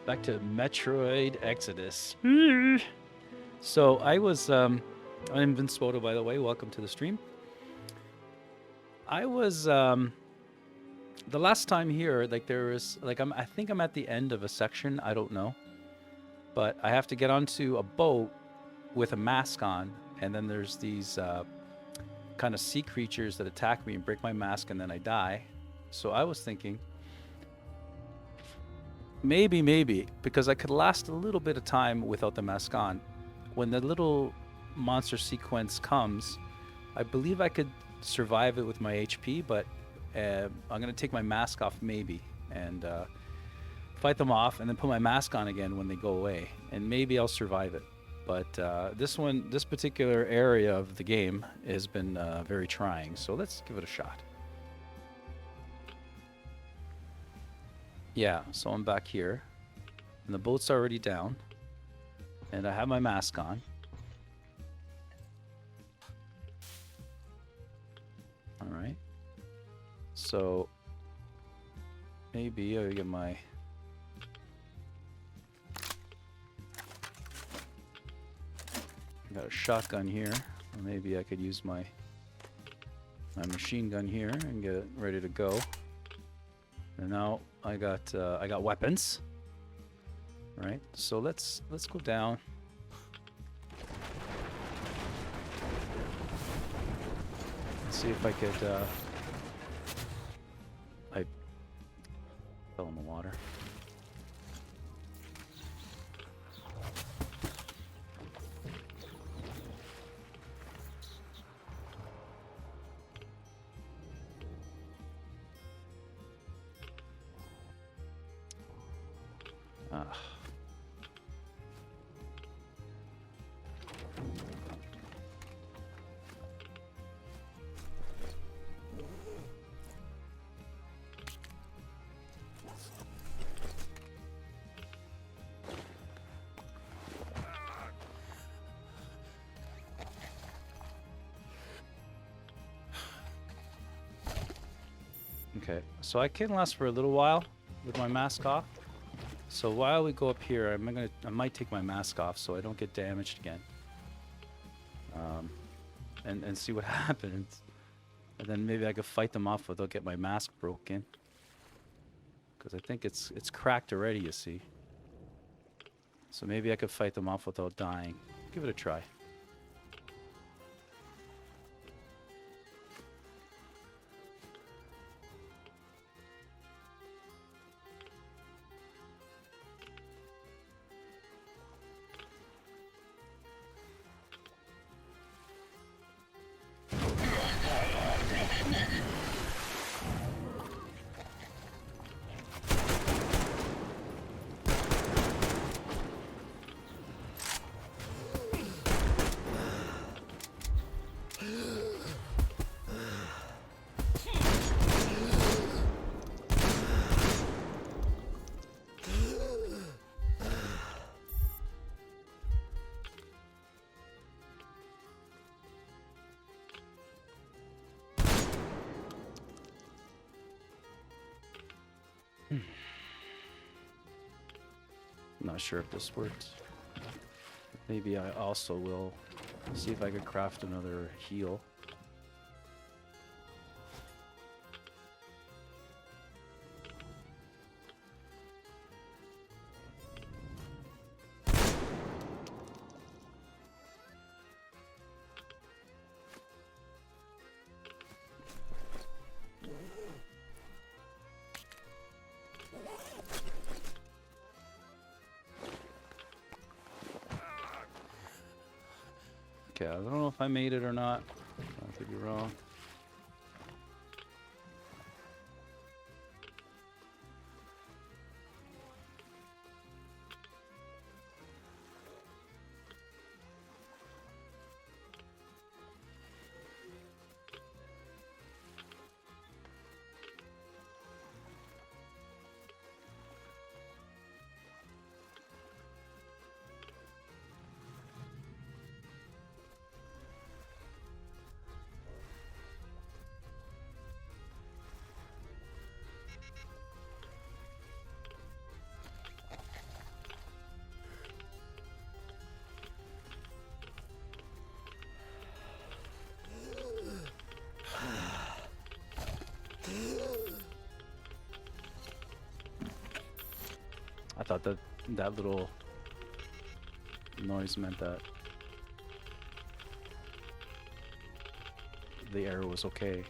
Back to Metroid Exodus. So I'm Vince Spoto, by the way. Welcome to the stream. I was the last time here. Like there was like I think I'm at the end of a section. I don't know, but I have to get onto a boat with a mask on, and then there's these kind of sea creatures that attack me and break my mask, and then I die. So I was thinking maybe because I could last a little bit of time without the mask on. When the little monster sequence comes, I believe I could survive it with my HP, but I'm gonna take my mask off maybe and fight them off, and then put my mask on again when they go away, and maybe I'll survive it. But this particular area of the game has been very trying, so let's give it a shot. Yeah, so I'm back here, and the boat's already down, and I have my mask on. All right. So maybe I get my I got a shotgun here. Or maybe I could use my machine gun here and get it ready to go. And now I got weapons. Right? So let's go down. Let's see if I could I fell in the water. Okay, so I can last for a little while with my mask off. So while we go up here, I might take my mask off so I don't get damaged again. And see what happens. And then maybe I could fight them off without get my mask broken. Because I think it's cracked already, you see. So maybe I could fight them off without dying. Give it a try. Not sure if this works. Maybe I also will see if I could craft another heal. Okay, I don't know if I made it or not. I could be wrong. thought that that little noise meant that the error was okay.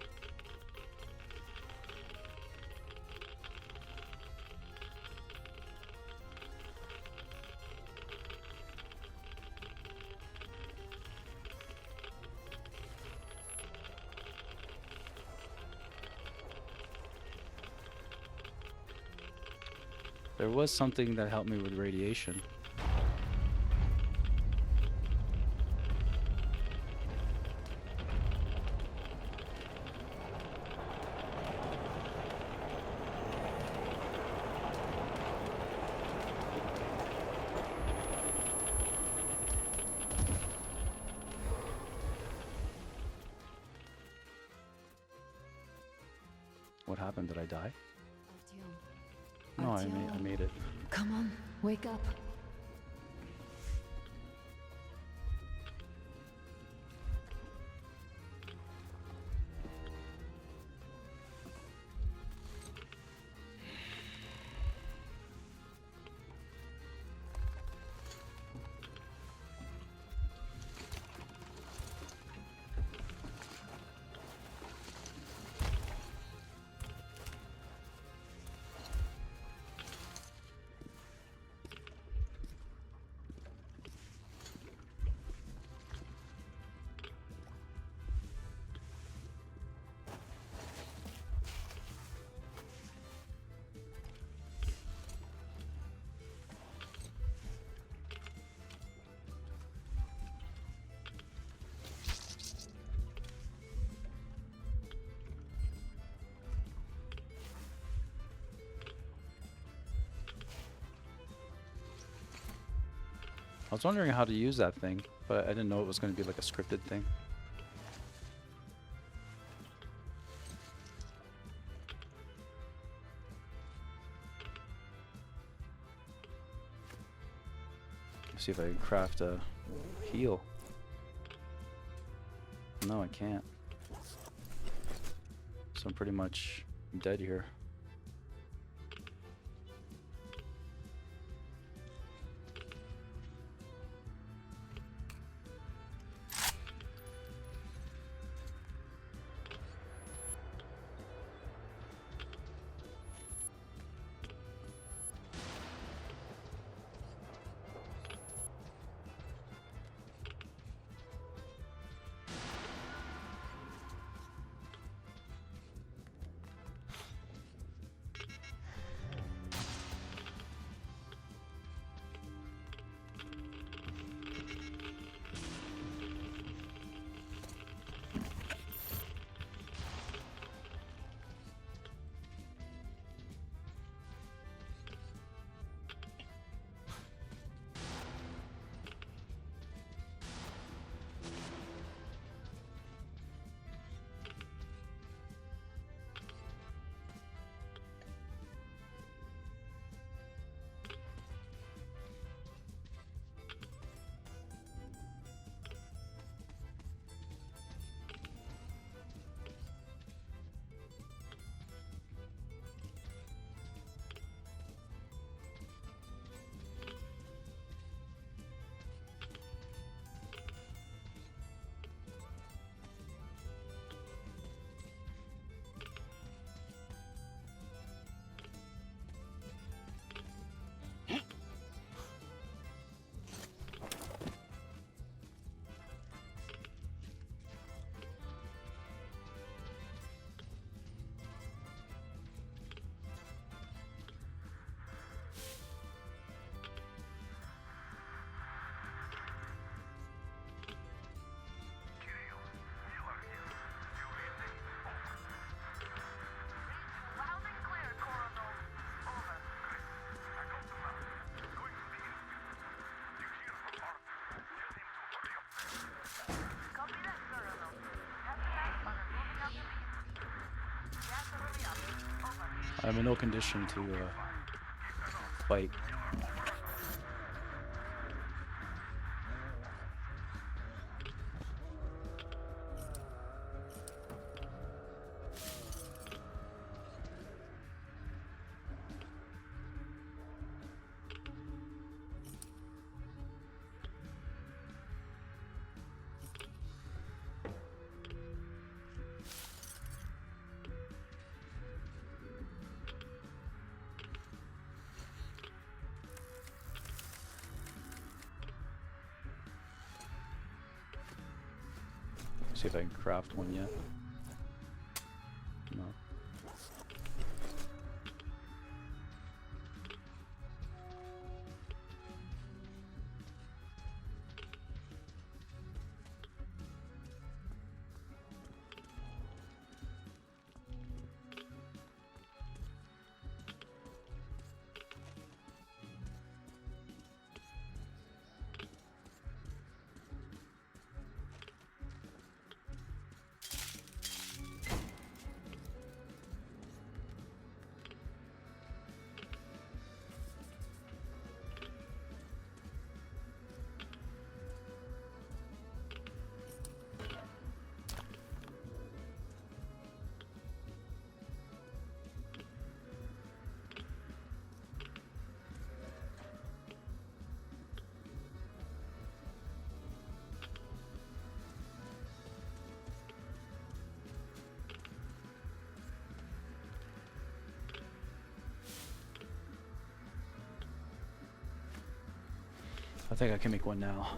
There was something that helped me with radiation. What happened? Did I die? No, I made it. Come on, wake up. I was wondering how to use that thing, but I didn't know it was going to be like a scripted thing. Let's see if I can craft a heal. No, I can't. So I'm pretty much dead here. I'm in no condition to fight. See if I can craft one yet. No. I think I can make one now.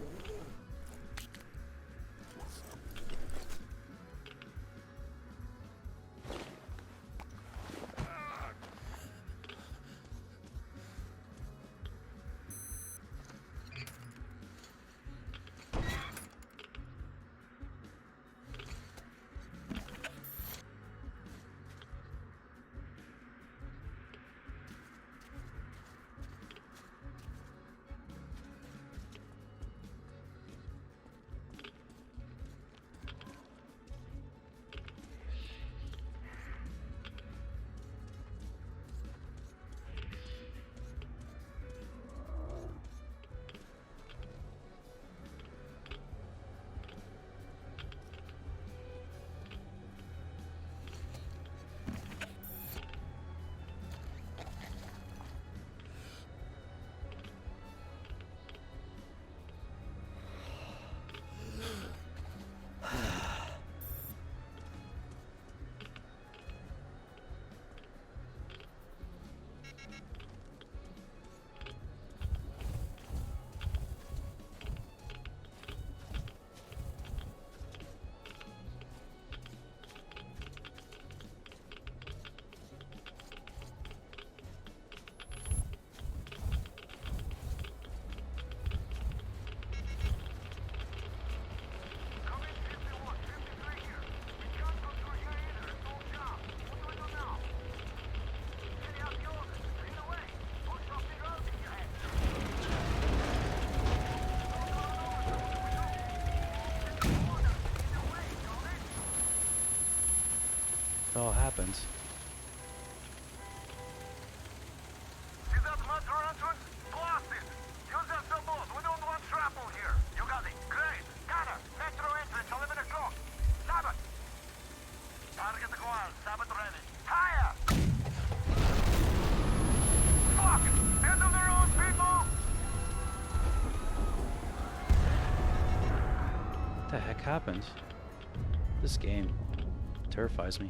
It all happens. See that metro entrance? Blast it! Use that boat. We don't want shrapnel here. You got it. Great. Connor, metro entrance, 11 o'clock. Sabbath. Target acquired. Sabbath ready. Higher! Fuck! End of the road, people! What the heck happened? This game terrifies me.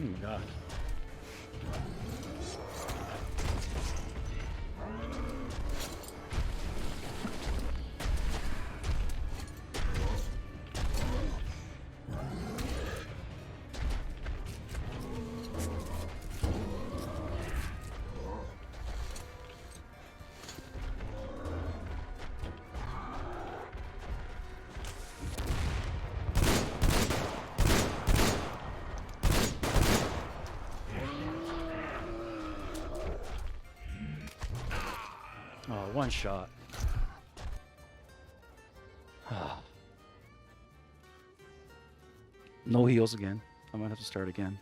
Oh my god. Oh, one shot. No heals again. I might have to start again.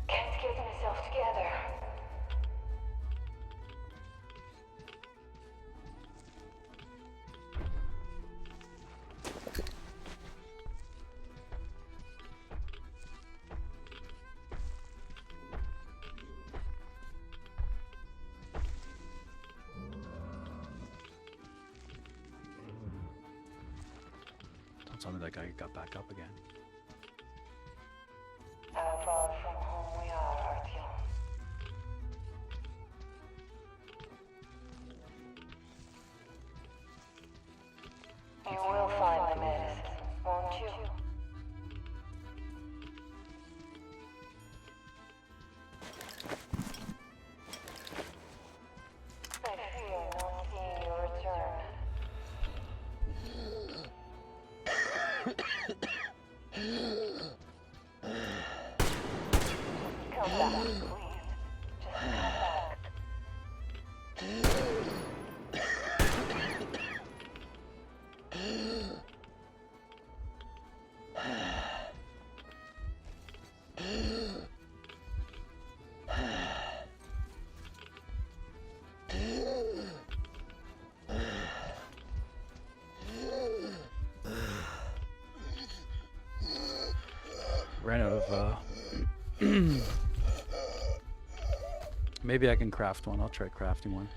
Can't get myself together. Don't tell me that guy got back up again. How far from home we are, Artyom. You will find the medicine, won't you? I fear not seeing you return. Come back, please. Just come back. Ran out of maybe I can craft one. I'll try crafting one.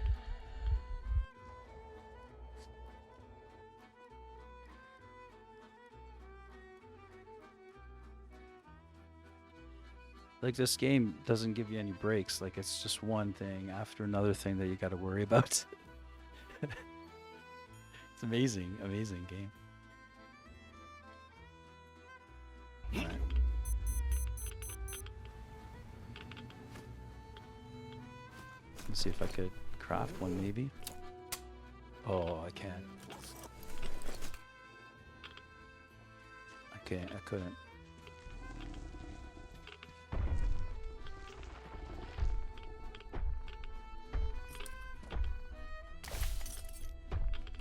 Like, this game doesn't give you any breaks. Like, it's just one thing after another thing that you got to worry about. It's amazing, amazing game. All right. Let's see if I could craft one, maybe. Oh, I can. Okay, I couldn't.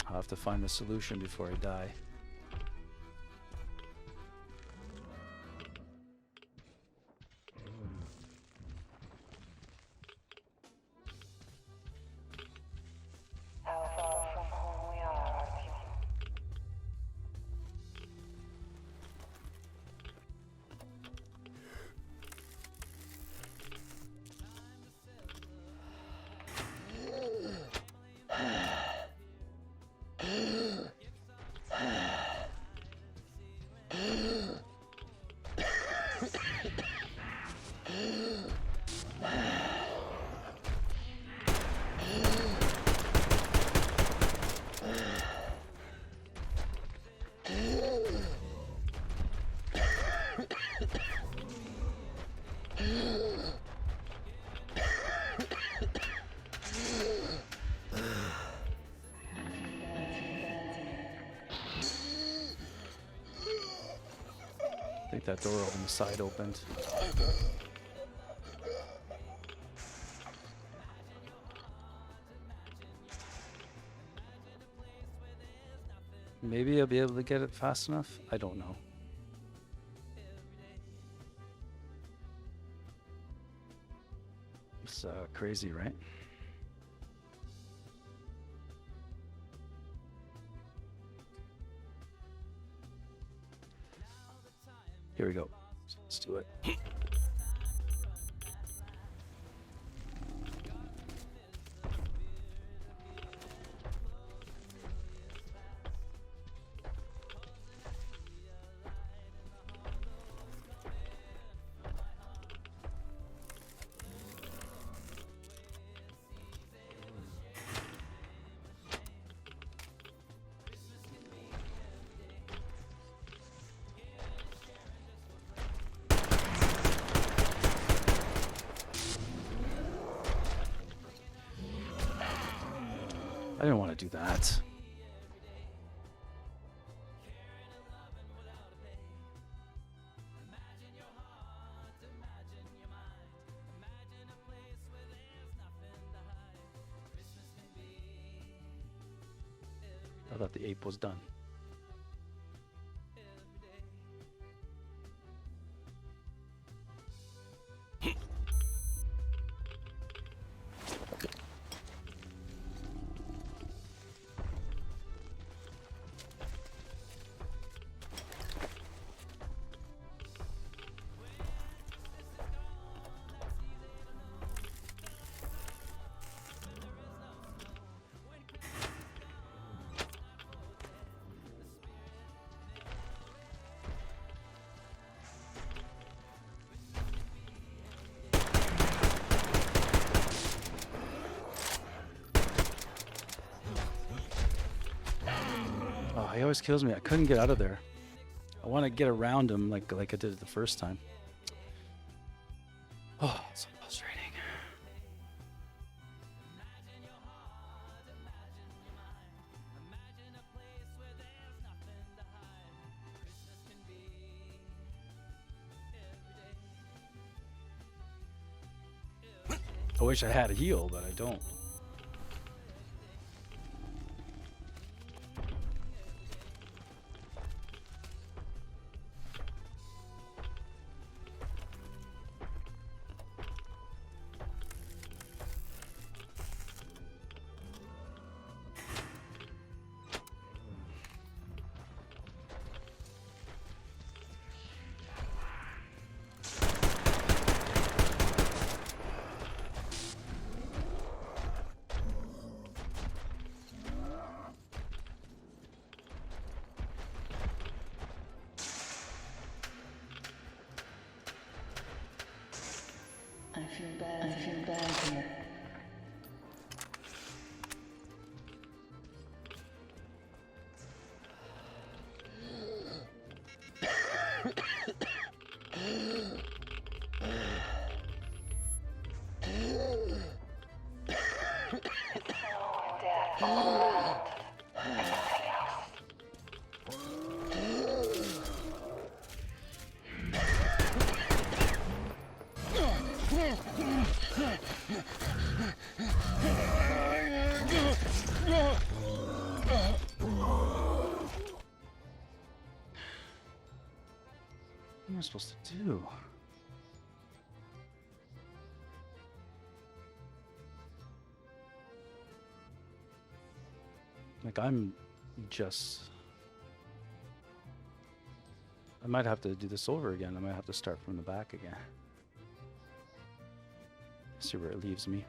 I'll have to find the solution before I die. How far from home we are, Artyom. I think that door on the side opened. Maybe I'll be able to get it fast enough. I don't know. It's crazy, right? Here we go. Let's do it. I didn't want to do that. I thought the ape was done. Oh, he always kills me. I couldn't get out of there. I want to get around him like I did it the first time. Oh, it's so frustrating. I wish I had a heal, but I don't. I feel bad here. Death all around. And nothing else. What am I supposed to do? Like, I'm just... I might have to do this over again. I might have to start from the back again. See where it leaves me.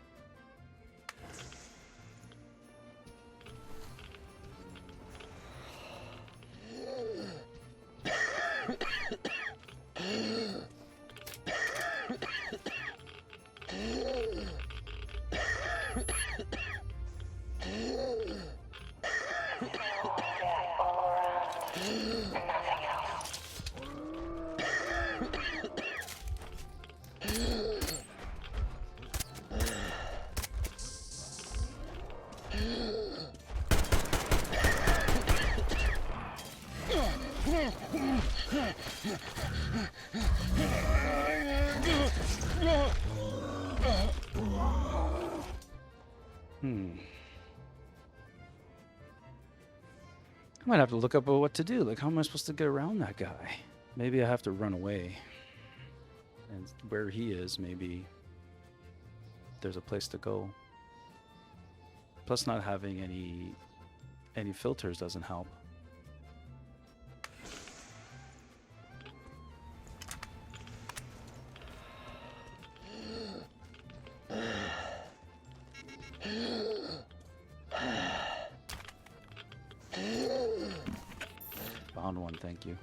and nothing else. I might have to look up what to do. Like, how am I supposed to get around that guy? Maybe I have to run away. And where he is, maybe there's a place to go. Plus, not having any filters doesn't help. Found one, thank you.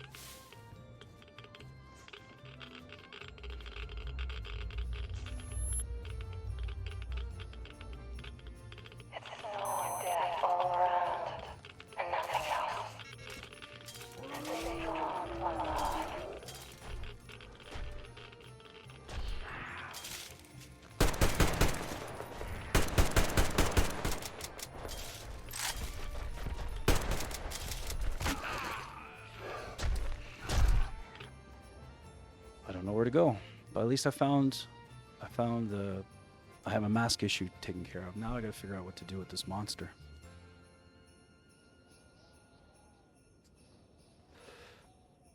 It's snow and death all around, and nothing else. Stay strong, my love. I don't know where to go, but at least I found I have a mask issue taken care of. Now I gotta figure out what to do with this monster.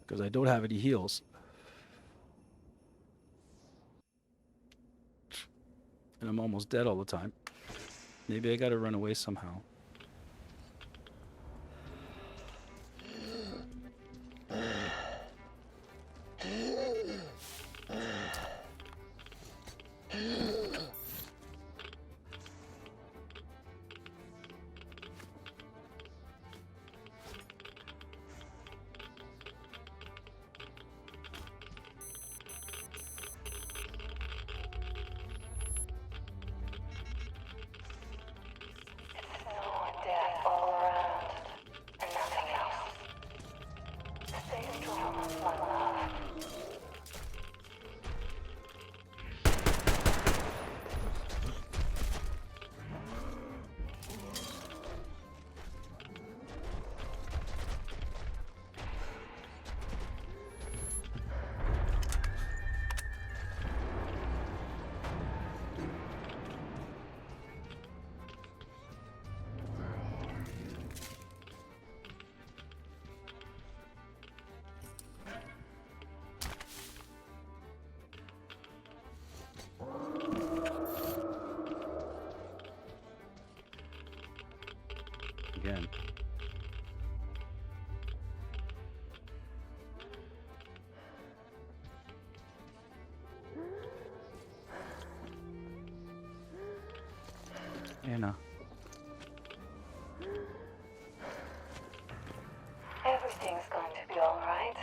Because I don't have any heals. And I'm almost dead all the time. Maybe I gotta run away somehow. Snow and death all around, and nothing else. Stay strong, my love. Again. Anna. Everything's going to be all right.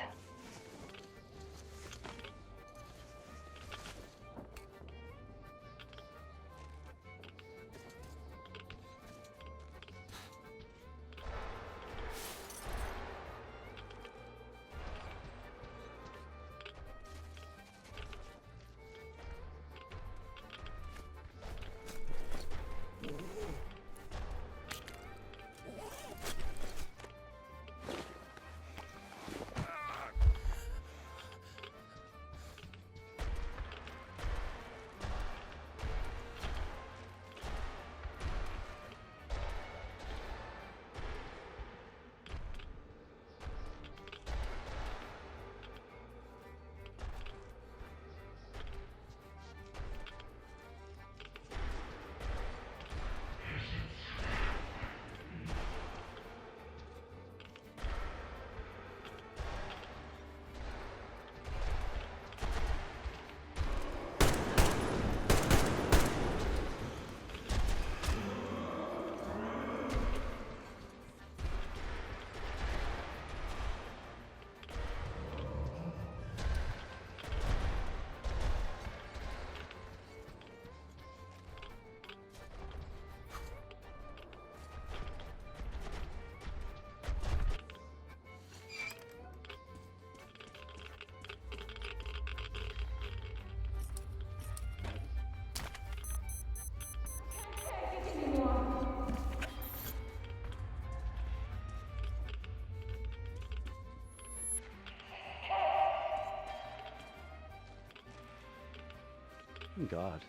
God.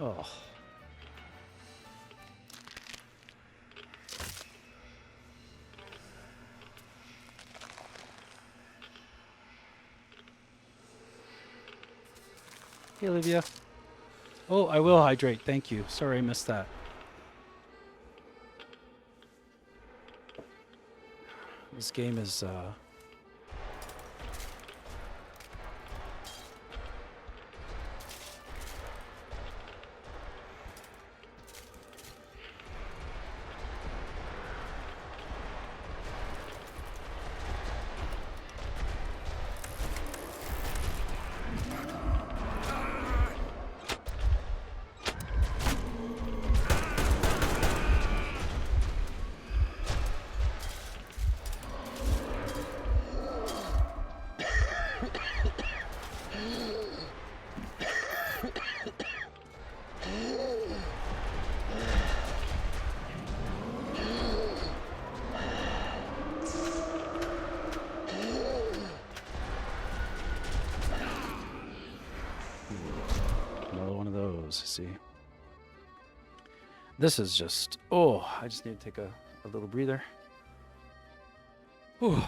Oh. Hey, Olivia. Oh, I will hydrate. Thank you. Sorry I missed that. This game is another one of those. See, this is just. Oh, I just need to take a little breather. Whew.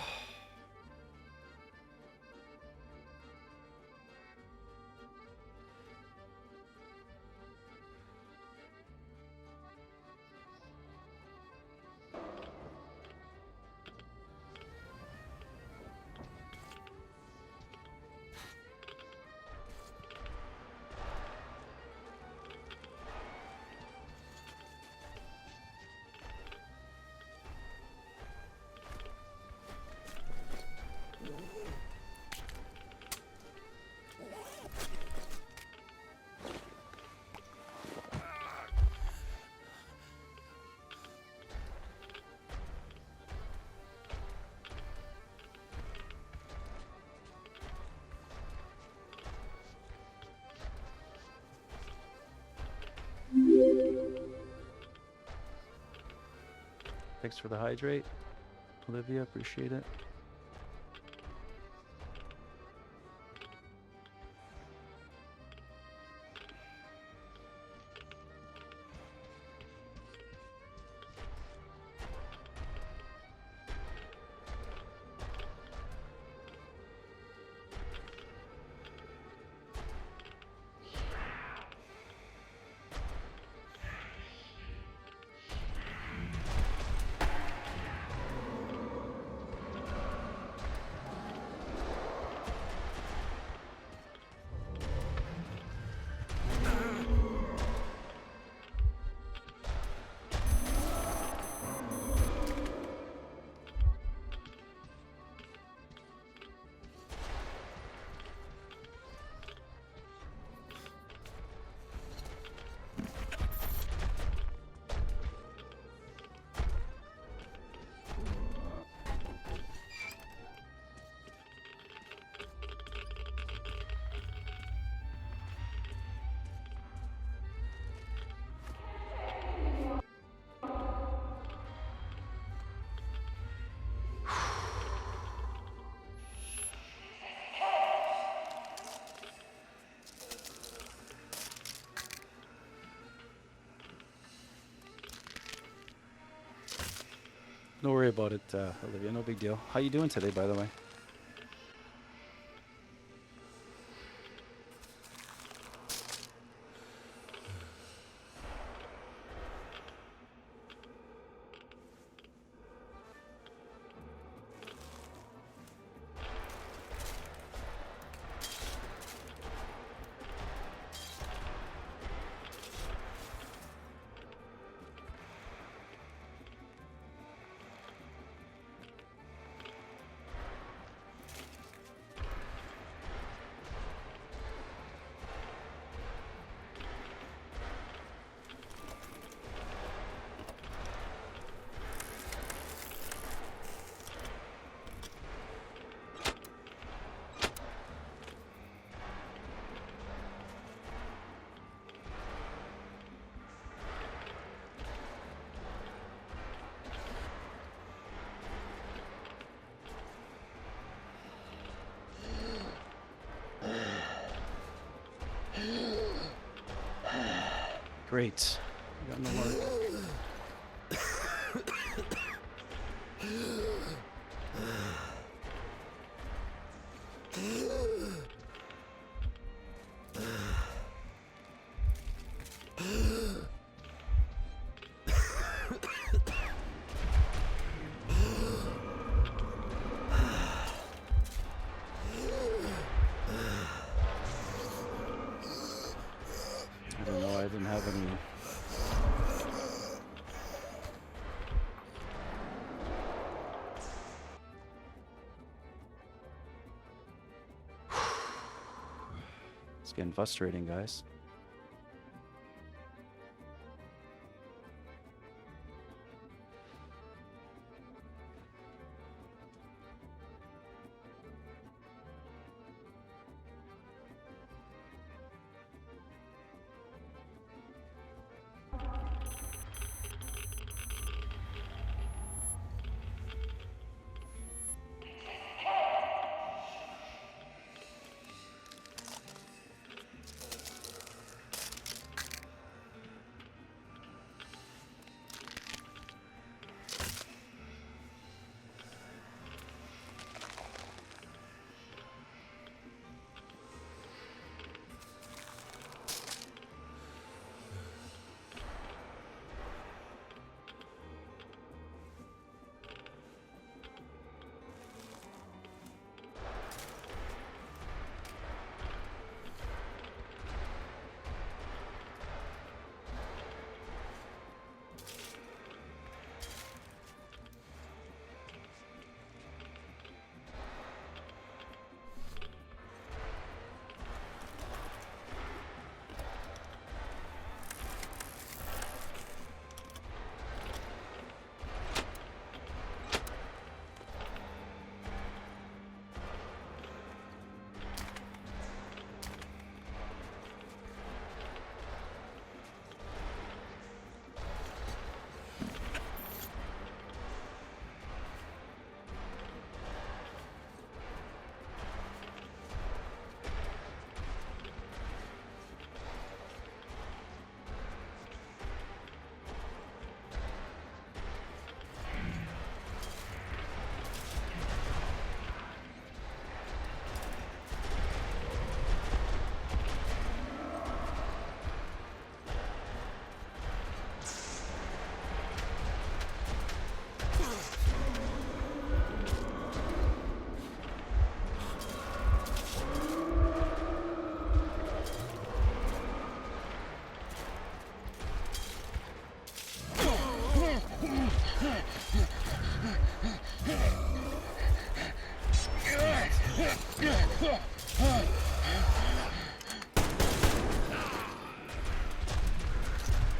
Thanks for the hydrate, Olivia. Appreciate it. Don't worry about it, Olivia. No big deal. How you doing today, by the way? Great. We got no more. I don't know. I didn't have any. It's getting frustrating, guys.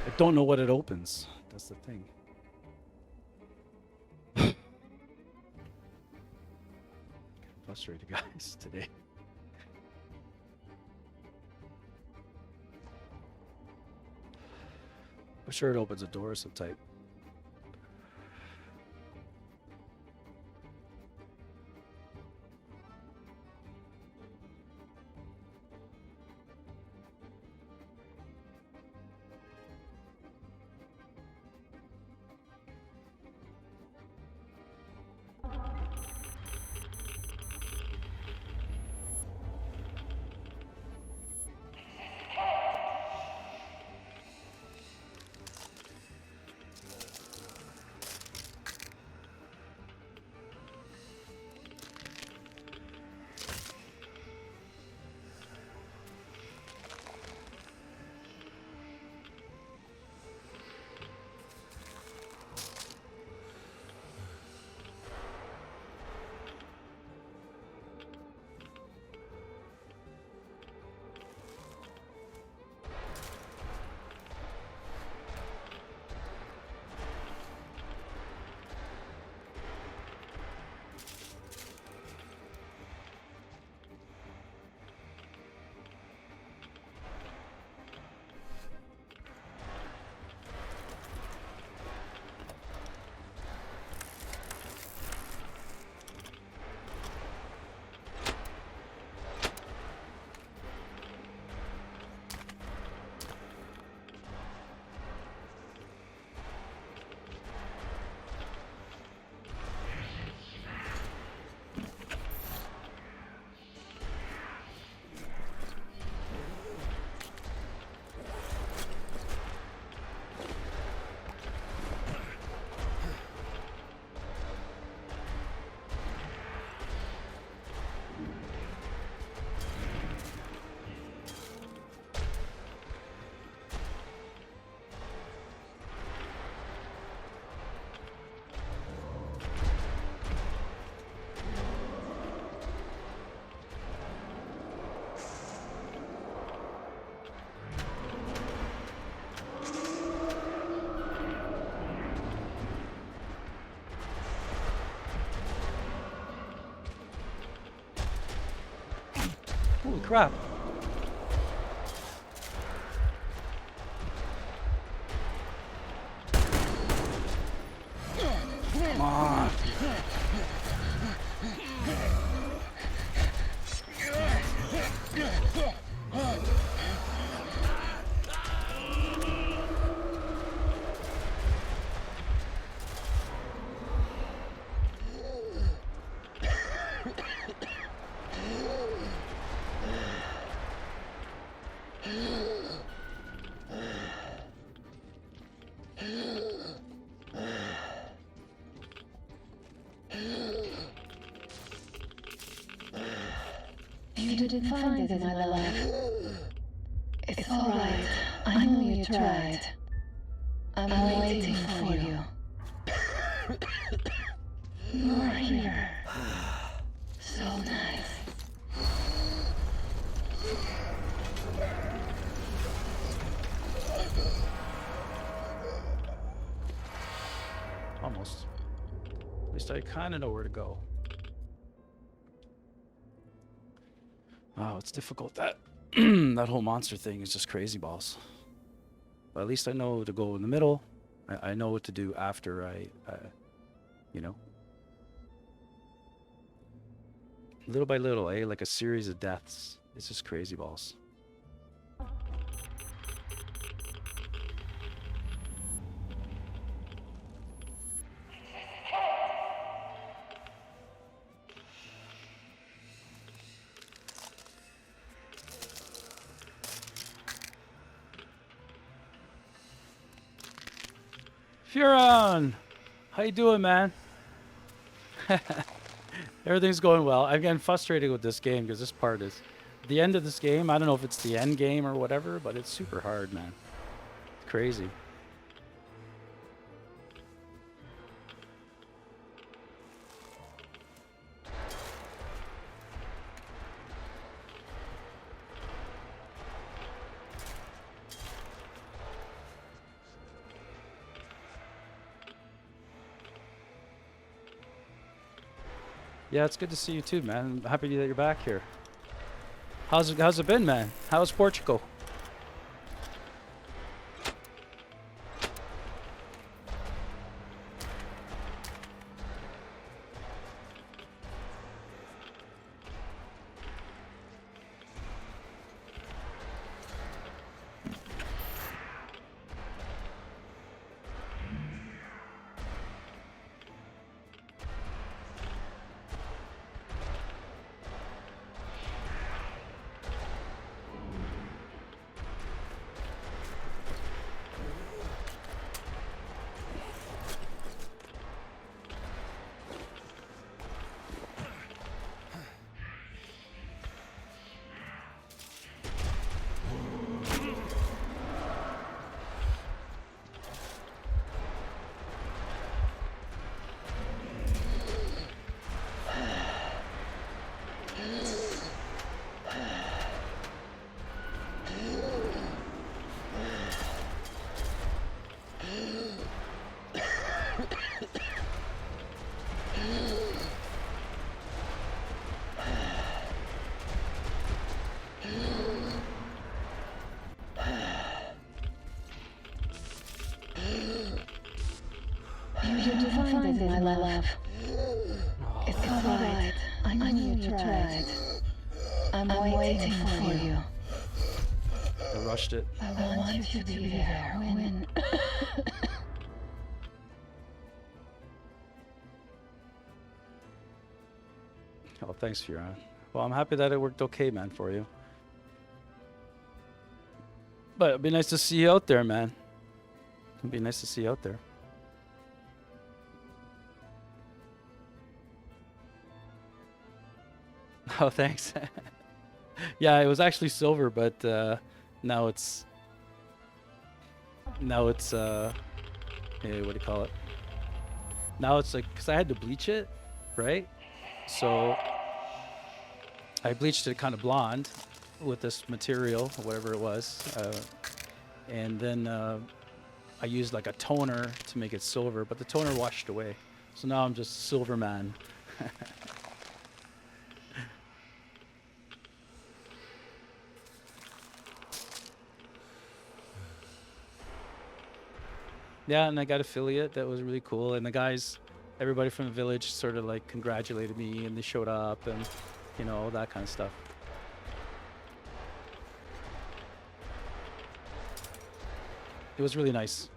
I don't know what it opens. That's the thing. Frustrated, guys, today. I'm sure it opens a door of some type. crap. Come on. You didn't find it, my love. It's alright. I know you tried. I'm waiting for you. You're here. So nice. Almost. At least I kind of know where to go. Wow, it's difficult. That that whole monster thing is just crazy balls. But at least I know to go in the middle. I know what to do after I you know. Little by little, like a series of deaths. It's just crazy balls. Furon! How you doing, man? Everything's going well. I'm getting frustrated with this game because this part is... The end of this game, I don't know if it's the end game or whatever, but it's super hard, man. It's crazy. Yeah, it's good to see you too, man. I'm happy that you're back here. How's it been, man? How's Portugal? You didn't find it, my love. It's alright. I know you tried. I'm waiting for you. I rushed it. I want you to be there when... Oh, thanks, Furon. Well, I'm happy that it worked okay, man, for you. But it'd be nice to see you out there, man. It'd be nice to see you out there. Oh, thanks. Yeah, it was actually silver, but now it's hey, what do you call it? Now it's like, because I had to bleach it, right? So I bleached it kind of blonde with this material, or whatever it was, and then I used like a toner to make it silver, but the toner washed away. So now I'm just silver man. Yeah, and I got affiliate. That was really cool. And the guys, everybody from the village sort of like congratulated me, and they showed up, and you know, all that kind of stuff. It was really nice.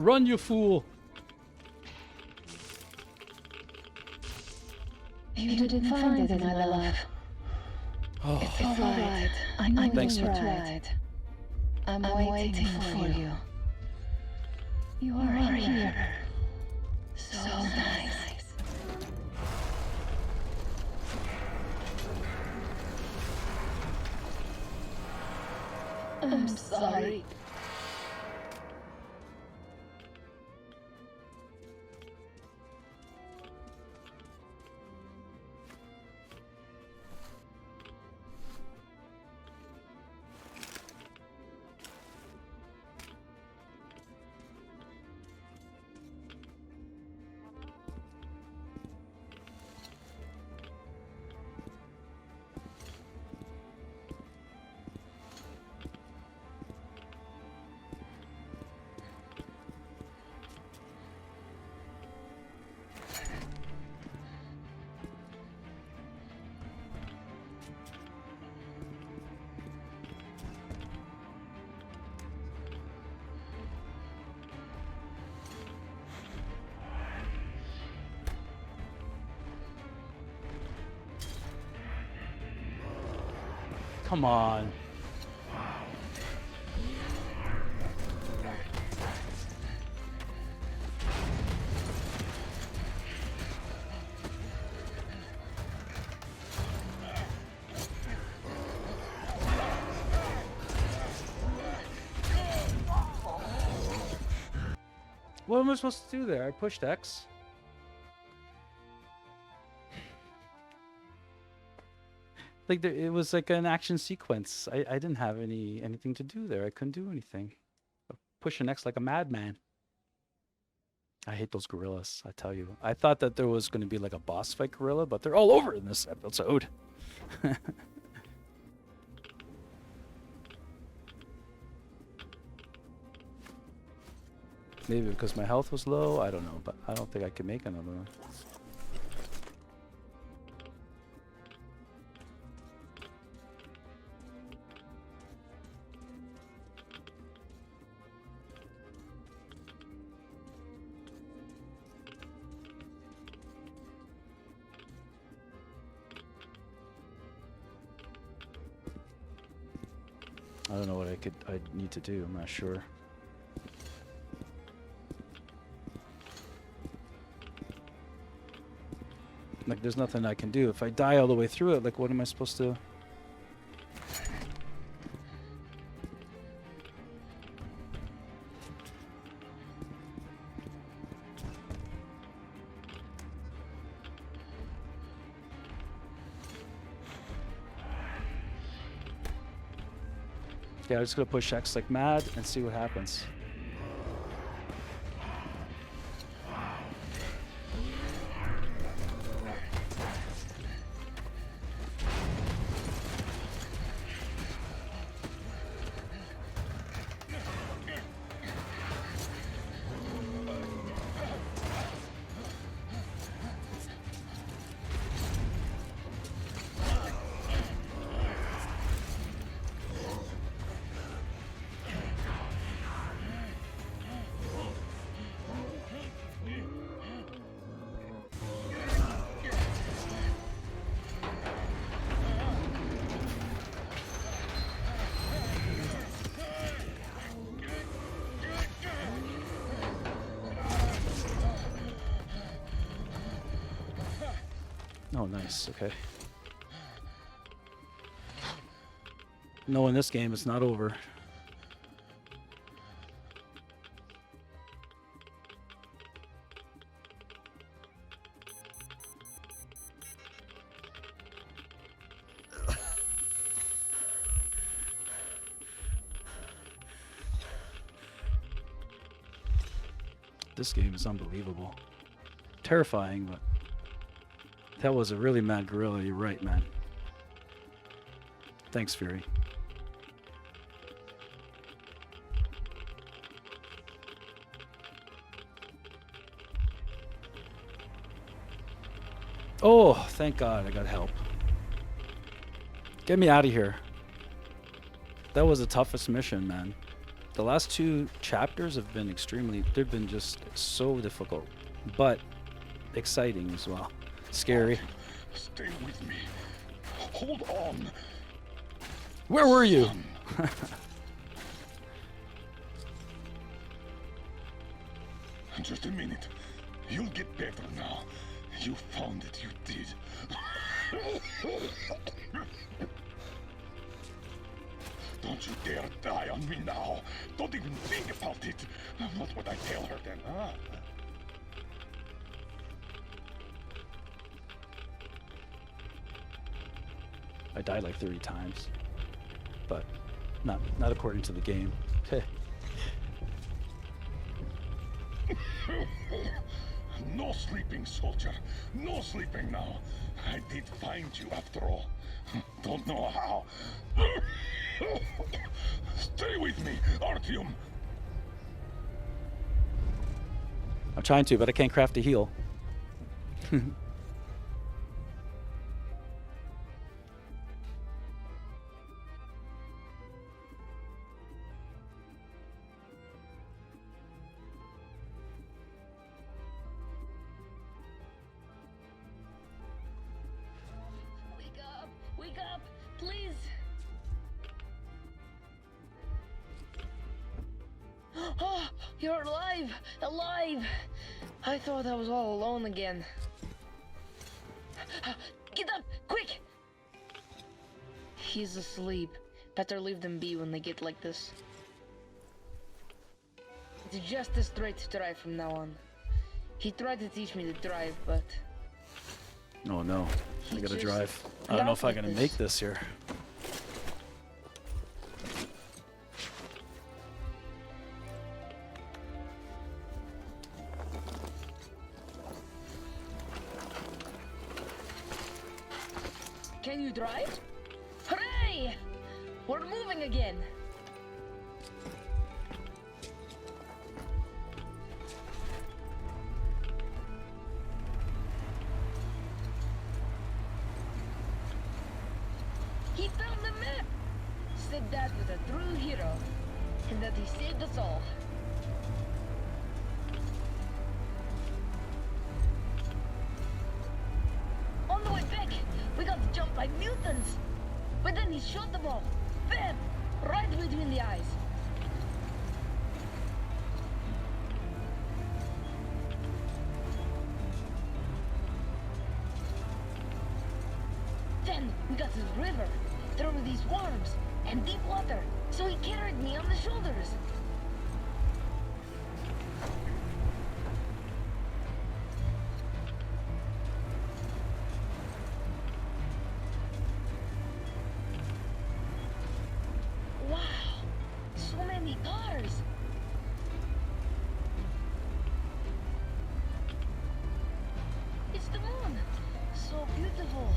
Run, you fool! You didn't find it, my love. Oh, It's all right. I know Thanks, you sir. tried. I'm waiting for you. You are here. So nice. I'm sorry. come on. What am I supposed to do there? I pushed X. Like it was like an action sequence. I didn't have anything to do there. I couldn't do anything. Pushing X like a madman. I hate those gorillas, I tell you. I thought that there was going to be like a boss fight gorilla, but they're all over in this episode. Maybe because my health was low, I don't know, but I don't think I can make another one. I don't know what I need to do, I'm not sure. Like, there's nothing I can do. If I die all the way through it, like, what am I supposed to... Yeah, I'm just gonna push X like mad and see what happens. Oh, nice. Okay. No, in this game, it's not over. This game is unbelievable. Terrifying, but that was a really mad gorilla. You're right, man. Thanks, Fury. Oh, thank God I got help. Get me out of here. That was the toughest mission, man. The last 2 chapters have been they've been just so difficult, but exciting as well. Scary. Stay with me. Hold on. Where were you? Just a minute. You'll get better now. You found it, you did. Don't you dare die on me now. Don't even think about it. What would I tell her then, huh? I died like 30 times, but not according to the game. No sleeping, soldier. No sleeping now. I did find you after all. Don't know how. Stay with me, Artyom. I'm trying to, but I can't craft a heal. Wake up, please. Oh, you're alive! Alive! I thought I was all alone again. Get up, quick! He's asleep. Better leave them be when they get like this. It's just a straight drive from now on. He tried to teach me to drive, but... Oh no, I gotta just drive. I don't know if I'm gonna doubted make this here. Can you drive? Hooray! We're moving again! He found the map! Said Dad was a true hero, and that he saved us all. On the way back, we got jumped by mutants! But then he shot them all! Bam! Right between the eyes! Then we got to the river. There were these worms and deep water, so he carried me on the shoulders. Wow, so many cars. It's the moon. So beautiful.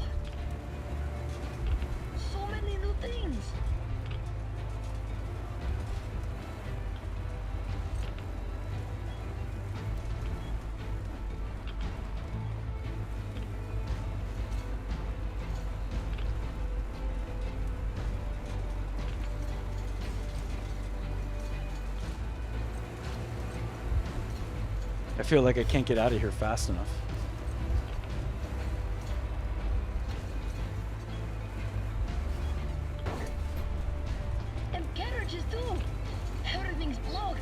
So many new things. I feel like I can't get out of here fast enough. And carriages too. Everything's blocked.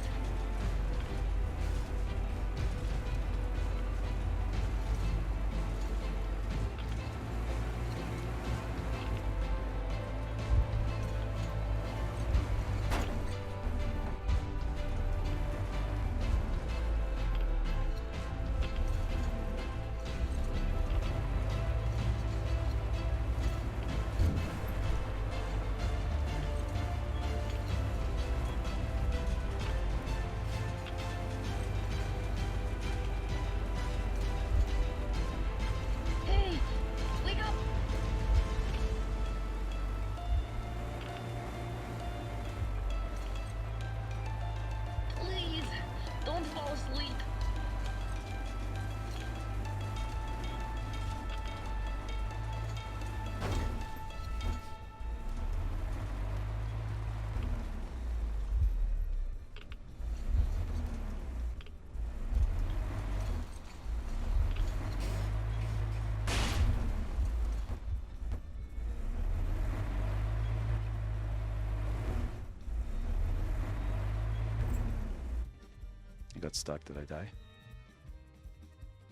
I got stuck. Did I die?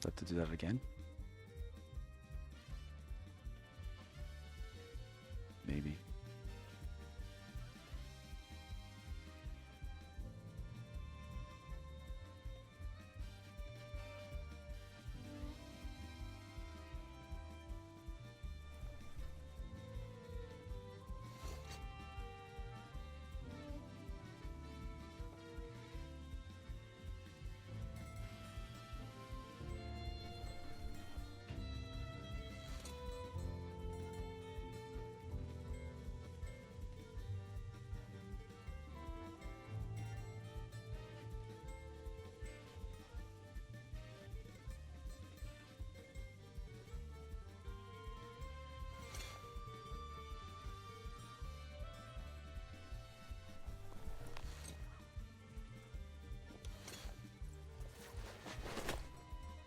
Do I have to do that again? Maybe.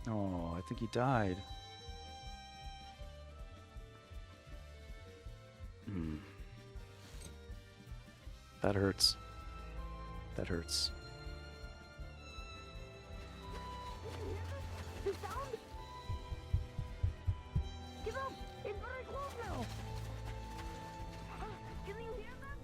Oh, I think he died. That hurts. That hurts. The sound? Give up! It's very close now! Can you hear that?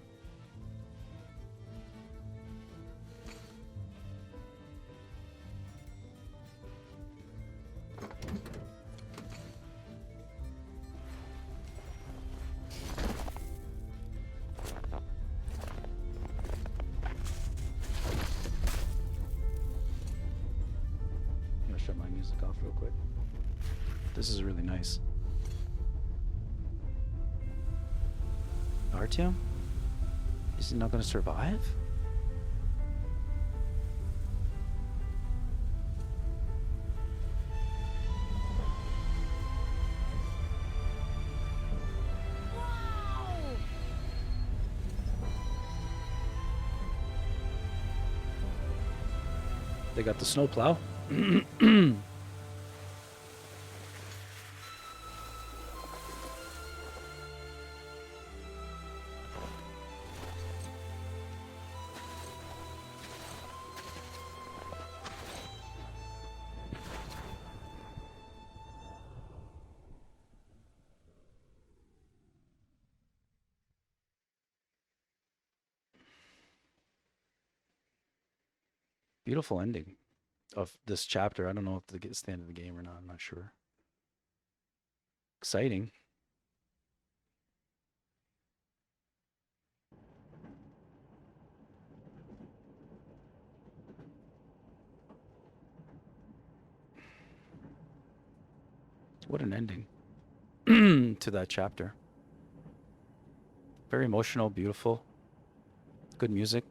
I'm gonna shut my music off real quick. This is really nice. Artyom? Is he not gonna survive? Wow! They got the snowplow. Beautiful ending of this chapter. I don't know if it's the end of the game or not. I'm not sure. Exciting. What an ending to that chapter. Very emotional, beautiful, good music.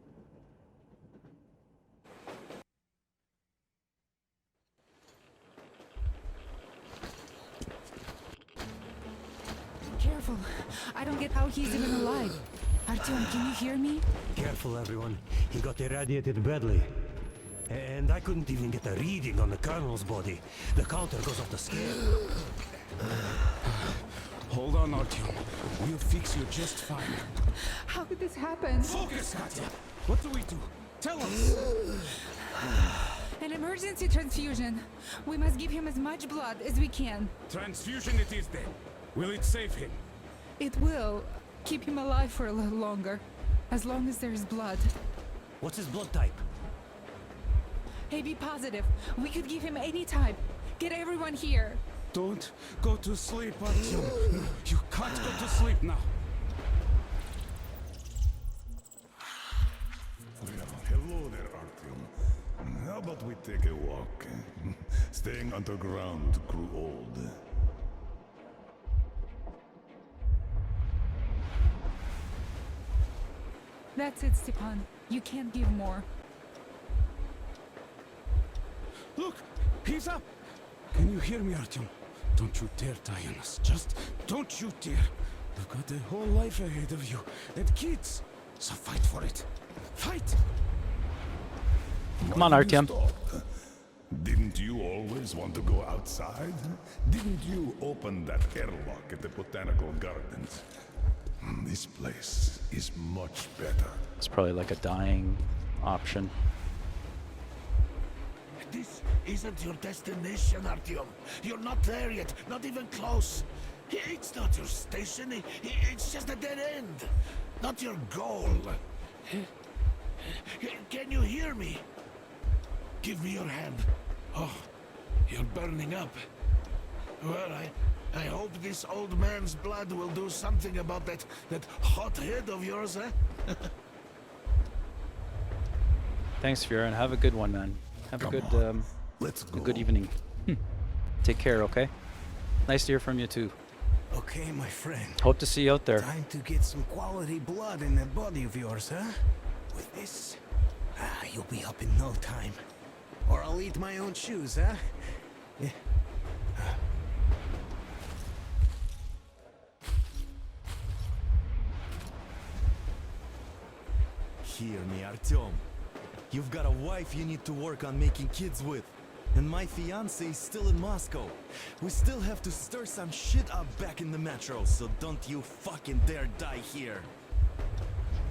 Careful. I don't get how he's even alive. Artyom, can you hear me? Careful, everyone. He got irradiated badly. And I couldn't even get a reading on the Colonel's body. The counter goes off the scale. Hold on, Artyom. We'll fix you just fine. How could this happen? Focus, Katya! What do we do? Tell us! An emergency transfusion. We must give him as much blood as we can. Transfusion it is then. Will it save him? It will keep him alive for a little longer. As long as there's blood. What's his blood type? AB positive. We could give him any type. Get everyone here. Don't go to sleep, Artyom. No, you can't go to sleep now. Hello there, Artyom. How about we take a walk? Staying underground grew old. That's it, Stepan. You can't give more. Look! He's up! Can you hear me, Artyom? Don't you dare die on us. Just don't you dare. You've got a whole life ahead of you. And kids. So fight for it. Fight! Come on, Why did you Artyom. stop? Didn't you always want to go outside? Didn't you open that airlock at the Botanical Gardens? This place is much better. It's probably like a dying option. isn't your destination, Artyom. You're not there yet, not even close. It's not your station, it's just a dead end. Not your goal. Can you hear me? Give me your hand. Oh, you're burning up. Well, I hope this old man's blood will do something about that hot head of yours, eh? Thanks, Vera, and have a good one, man. Have Come a good, on, let's a go. good evening. Take care, okay? Nice to hear from you too. Okay, my friend. Hope to see you out there. Time to get some quality blood in that body of yours, huh? With this, you'll be up in no time. Or I'll eat my own shoes, huh? Yeah. Hear me, Artyom. You've got a wife you need to work on making kids with. And my fiancé is still in Moscow. We still have to stir some shit up back in the metro, so don't you fucking dare die here.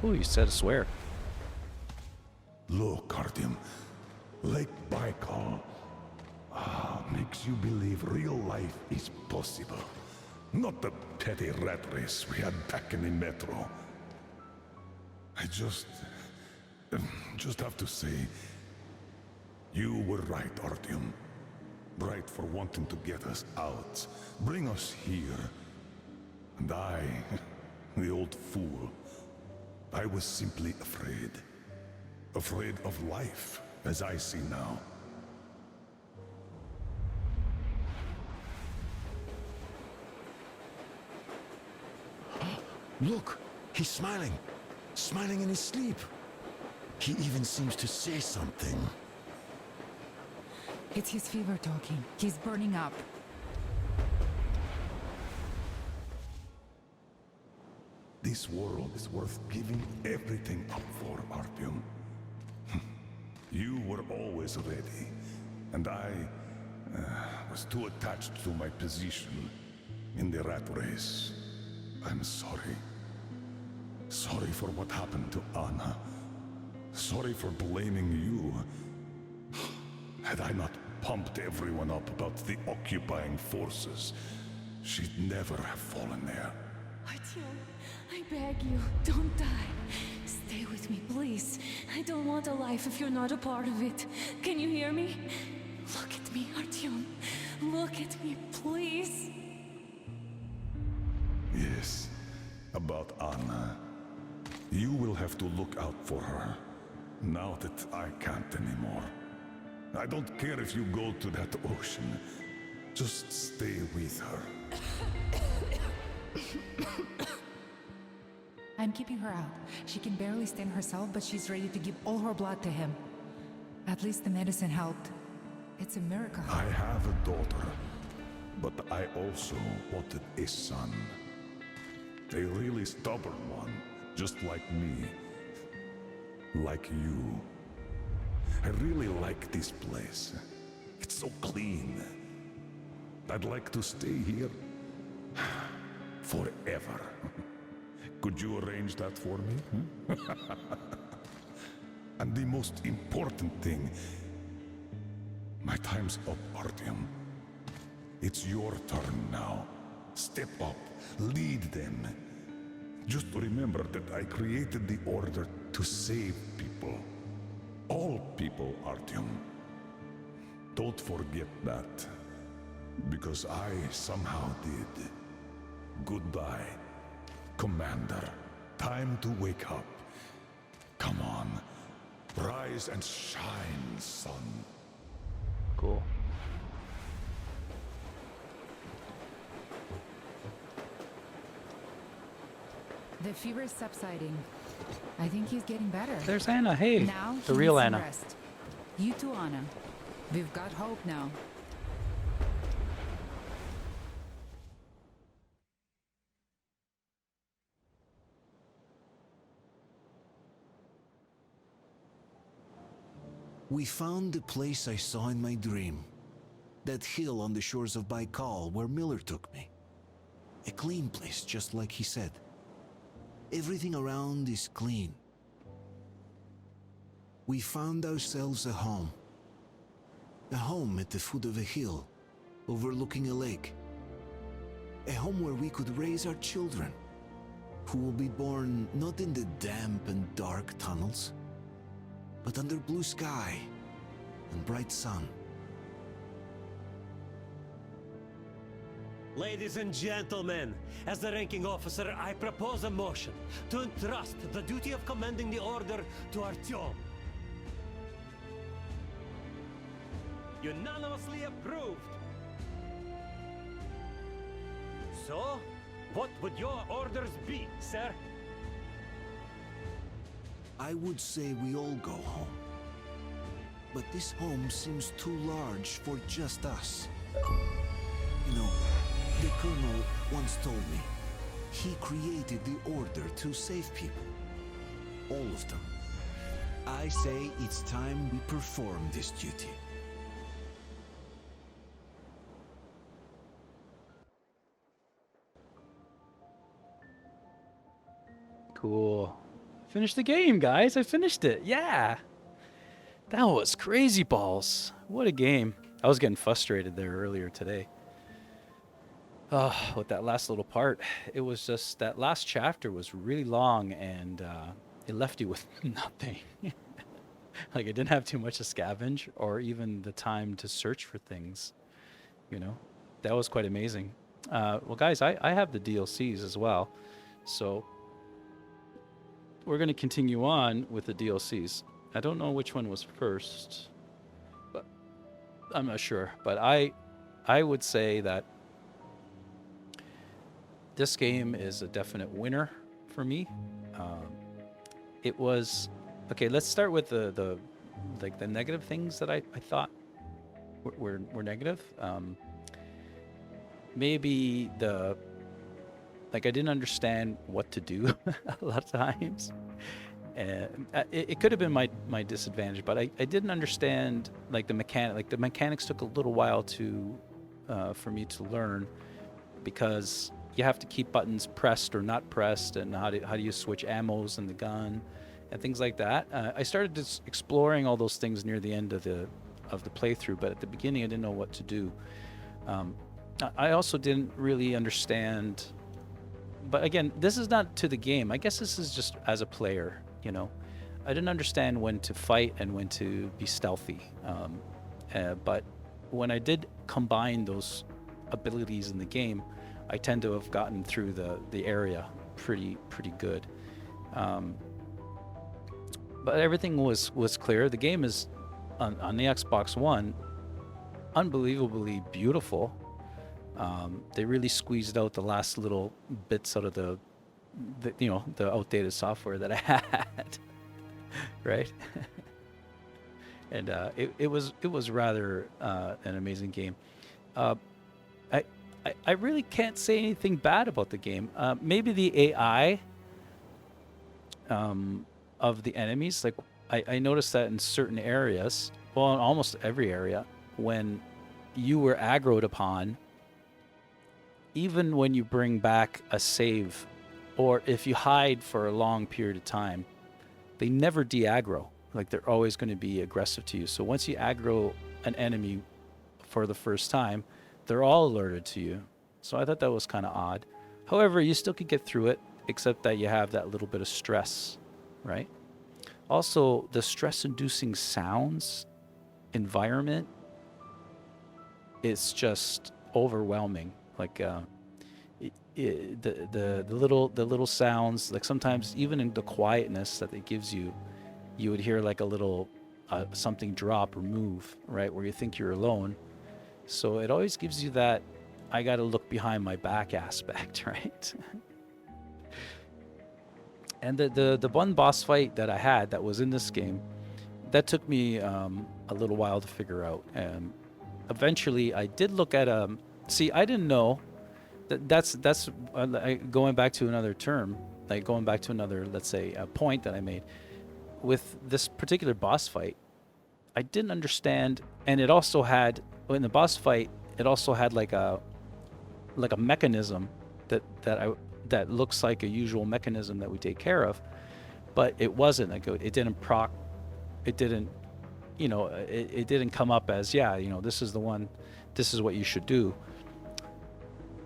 Ooh, you said a swear. Look, Artyom, Lake Baikal makes you believe real life is possible. Not the petty rat race we had back in the metro. I just have to say, you were right, Artyom. Right for wanting to get us out, bring us here. And I, the old fool, I was simply afraid. Afraid of life, as I see now. Look, he's smiling. Smiling in his sleep. He even seems to say something. It's his fever talking. He's burning up. This world is worth giving everything up for, Artyom. You were always ready, and I was too attached to my position in the rat race. I'm sorry. Sorry for what happened to Anna. Sorry for blaming you. Had I not pumped everyone up about the occupying forces, she'd never have fallen there. Artyom, I beg you, don't die. Stay with me, please. I don't want a life if you're not a part of it. Can you hear me? Look at me, Artyom. Look at me, please. Yes, about Anna. You will have to look out for her, now that I can't anymore. I don't care if you go to that ocean. Just stay with her. I'm keeping her out. She can barely stand herself, but she's ready to give all her blood to him. At least the medicine helped. It's a miracle. I have a daughter, but I also wanted a son. A really stubborn one, just like me. Like you. I really like this place. It's so clean. I'd like to stay here forever. Could you arrange that for me? And the most important thing, my time's up, Artyom. It's your turn now. Step up, lead them. Just remember that I created the Order to save people. All people, Artyom. Don't forget that. Because I somehow did. Goodbye, Commander. Time to wake up. Come on. Rise and shine, son. Cool. The fever is subsiding. I think he's getting better. There's Anna. Hey, Now the he real needs some Anna. rest. You too, Anna. We've got hope now. We found the place I saw in my dream. That hill on the shores of Baikal where Miller took me. A clean place, just like he said. Everything around is clean. We found ourselves a home. A home at the foot of a hill, overlooking a lake. A home where we could raise our children, who will be born not in the damp and dark tunnels, but under blue sky and bright sun. Ladies and gentlemen, as the ranking officer, I propose a motion to entrust the duty of commanding the order to Artyom. Unanimously approved. So, what would your orders be, sir? I would say we all go home. But this home seems too large for just us. You know, the Colonel once told me he created the Order to save people. All of them. I say it's time we perform this duty. Cool. Finished the game, guys. I finished it. Yeah. That was crazy balls. What a game. I was getting frustrated there earlier today. Oh, with that last little part. It was just that last chapter was really long and it left you with nothing. Like I didn't have too much to scavenge or even the time to search for things. You know, that was quite amazing. Well, guys, I have the DLCs as well. So we're going to continue on with the DLCs. I don't know which one was first, but I'm not sure. But I would say that this game is a definite winner for me. It was okay. Let's start with the negative things that I thought were negative. Maybe I didn't understand what to do a lot of times. It could have been my disadvantage, but I didn't understand the mechanic. Like the mechanics took a little while to for me to learn, because you have to keep buttons pressed or not pressed, and how do you switch ammos in the gun and things like that. I started just exploring all those things near the end of the playthrough, but at the beginning I didn't know what to do. I also didn't really understand. But again, this is not to the game. I guess this is just as a player, you know. I didn't understand when to fight and when to be stealthy. But when I did combine those abilities in the game, I tend to have gotten through the area pretty good. But everything was clear. The game is on the Xbox One unbelievably beautiful. They really squeezed out the last little bits out of the outdated software that I had, right? And it was rather an amazing game. I really can't say anything bad about the game. Maybe the AI of the enemies, like I noticed that in certain areas, well, in almost every area, when you were aggroed upon, even when you bring back a save, or if you hide for a long period of time, they never de-aggro. Like they're always going to be aggressive to you. So once you aggro an enemy for the first time, they're all alerted to you. So I thought that was kind of odd. However, you still could get through it, except that you have that little bit of stress, right? Also, the stress-inducing sounds environment is just overwhelming. Like the little sounds, like sometimes even in the quietness that it gives you, you would hear like a little something drop or move, right, where you think you're alone. So it always gives you that I got to look behind my back aspect, right? And the one boss fight that I had that was in this game, that took me a little while to figure out. And eventually I did look at see, I didn't know that's going back to another term, like going back to another, let's say, a point that I made with this particular boss fight. I didn't understand, and it also had, in the boss fight, it also had like a mechanism that looks like a usual mechanism that we take care of, but it wasn't. Like it didn't proc, it didn't it didn't come up as, yeah, this is the one, this is what you should do.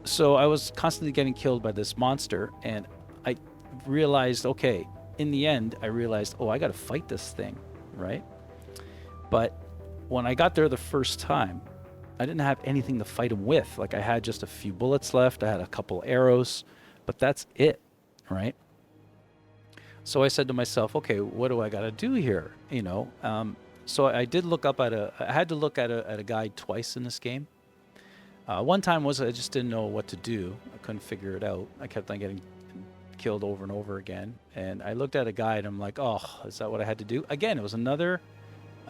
So I was constantly getting killed by this monster, and I realized, okay, in the end, I realized, oh, I got to fight this thing, right? But when I got there the first time, I didn't have anything to fight him with. Like, I had just a few bullets left, I had a couple arrows, but that's it, right? So I said to myself, okay, what do I got to do here? So I did look up I had to look at a guide twice in this game. One time was I just didn't know what to do. I couldn't figure it out. I kept on getting killed over and over again. And I looked at a guide. I'm like, oh, is that what I had to do? Again, it was another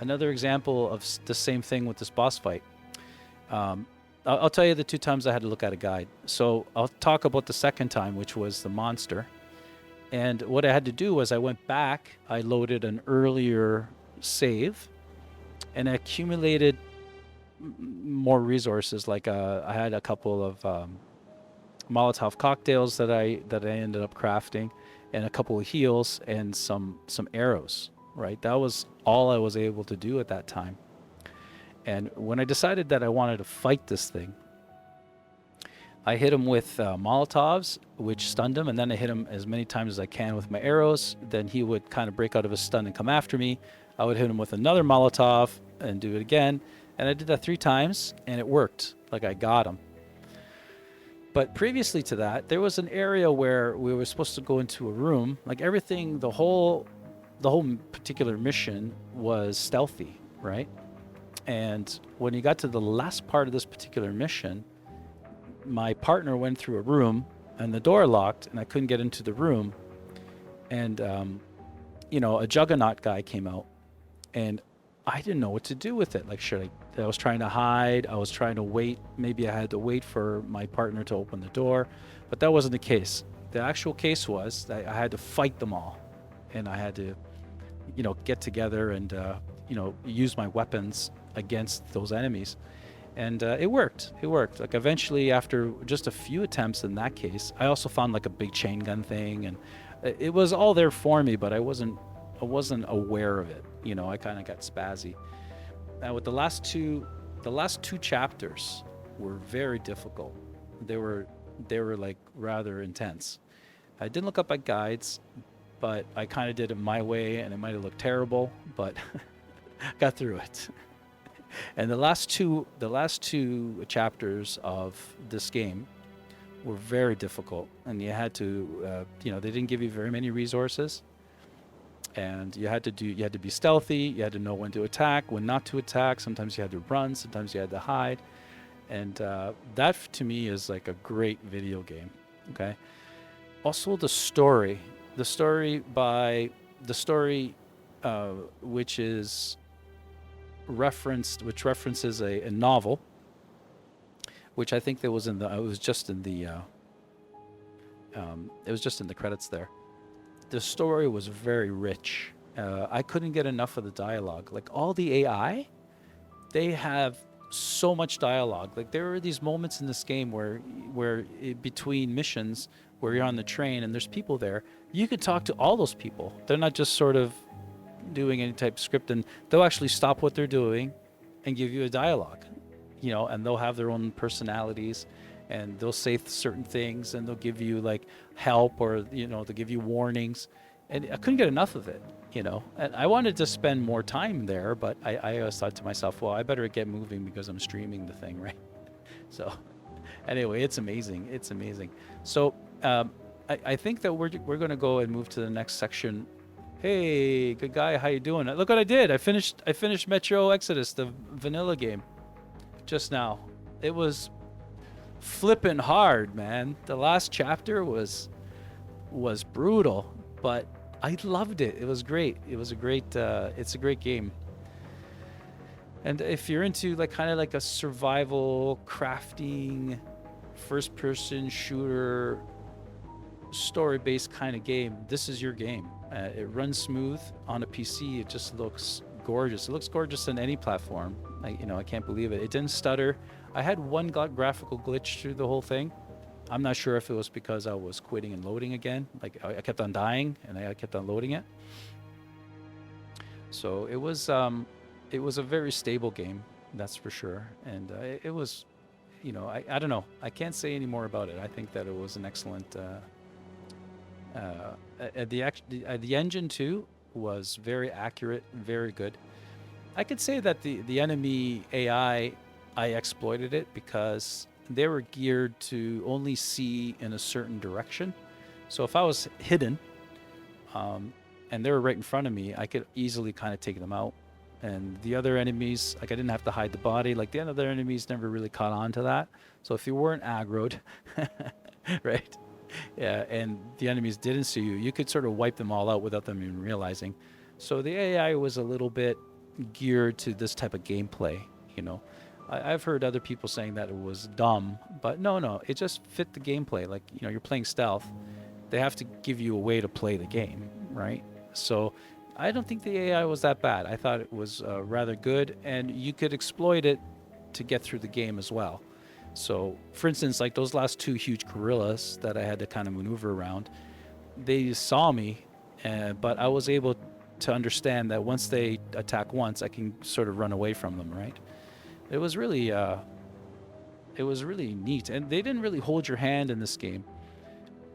example of the same thing with this boss fight. I'll tell you the 2 times I had to look at a guide. So I'll talk about the second time, which was the monster. And what I had to do was I went back, I loaded an earlier save, and I accumulated more resources. Like I had a couple of Molotov cocktails that I ended up crafting, and a couple of heals and some arrows. Right, that was all I was able to do at that time. And when I decided that I wanted to fight this thing, I hit him with Molotovs, which stunned him, and then I hit him as many times as I can with my arrows. Then he would kind of break out of his stun and come after me. I would hit him with another Molotov and do it again. And I did that 3 times, and it worked. Like, I got him. But previously to that, there was an area where we were supposed to go into a room. Like, everything, the whole particular mission was stealthy, right? And when you got to the last part of this particular mission, my partner went through a room, and the door locked, and I couldn't get into the room. And, a juggernaut guy came out, and I didn't know what to do with it. Like, I was trying to hide. I was trying to wait. Maybe I had to wait for my partner to open the door, but that wasn't the case. The actual case was that I had to fight them all, and I had to, get together and, use my weapons against those enemies. And it worked. It worked. Like, eventually, after just a few attempts in that case, I also found like a big chain gun thing, and it was all there for me, but I wasn't aware of it. I kind of got spazzy. Now, with the last two chapters were very difficult. They were like rather intense. I didn't look up at guides, but I kind of did it my way, and it might have looked terrible, but got through it. And the last two chapters of this game were very difficult, and you had to, they didn't give you very many resources, and you had to be stealthy. You had to know when to attack, when not to attack. Sometimes you had to run, sometimes you had to hide, and that to me is like a great video game. Okay. Also, the story, which is which references a novel, which I think it was just in the credits there. The story was very rich. I couldn't get enough of the dialogue. Like, all the AI, they have so much dialogue. Like, there are these moments in this game where between missions where you're on the train and there's people there, you could talk to all those people. They're not just sort of doing any type of script, and they'll actually stop what they're doing and give you a dialogue, and they'll have their own personalities, and they'll say certain things, and they'll give you like help, or they'll give you warnings, and I couldn't get enough of it, and I wanted to spend more time there, but I always thought to myself, well, I better get moving because I'm streaming the thing, right? So anyway, it's amazing. So I think that we're going to go and move to the next section. Hey, good guy, how you doing? Look what I did. I finished Metro Exodus, the vanilla game, just now. It was flipping hard, man. The last chapter was brutal, but I loved it. It was great. It's a great game. And if you're into like kind of like a survival crafting, first-person shooter, story-based kind of game, this is your game. It runs smooth on a PC. It just looks gorgeous. It looks gorgeous on any platform. I can't believe it. It didn't stutter. I had one graphical glitch through the whole thing. I'm not sure if it was because I was quitting and loading again. Like, I kept on dying and I kept on loading it. So it it was a very stable game, that's for sure. And it was, I don't know. I can't say any more about it. I think that it was an excellent. The engine too was very accurate, very good. I could say that the enemy AI, I exploited it because they were geared to only see in a certain direction. So if I was hidden, and they were right in front of me, I could easily kind of take them out. And the other enemies, like I didn't have to hide the body. Like the other enemies never really caught on to that. So if you weren't aggroed, right? Yeah, and the enemies didn't see you, you could sort of wipe them all out without them even realizing. So the AI was a little bit geared to this type of gameplay, I've heard other people saying that it was dumb, but no, it just fit the gameplay. Like, you're playing stealth. They have to give you a way to play the game, right? So I don't think the AI was that bad. I thought it was rather good, and you could exploit it to get through the game as well. So, for instance, like those last two huge gorillas that I had to kind of maneuver around, they saw me, but I was able to understand that once they attack once, I can sort of run away from them, right? It was really neat, and they didn't really hold your hand in this game.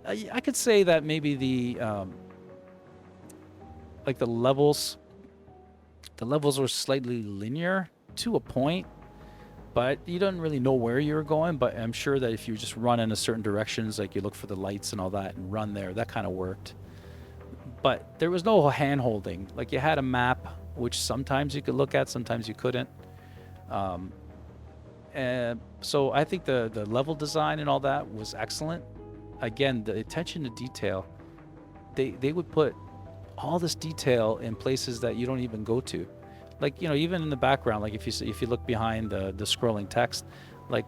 I could say that maybe the levels were slightly linear to a point, but you don't really know where you're going. But I'm sure that if you just run in a certain directions, like you look for the lights and all that and run there, that kind of worked. But there was no hand holding. Like you had a map, which sometimes you could look at, sometimes you couldn't. And so I think the level design and all that was excellent. Again, the attention to detail, they would put all this detail in places that you don't even go to. Like, even in the background, like if you look behind the scrolling text, like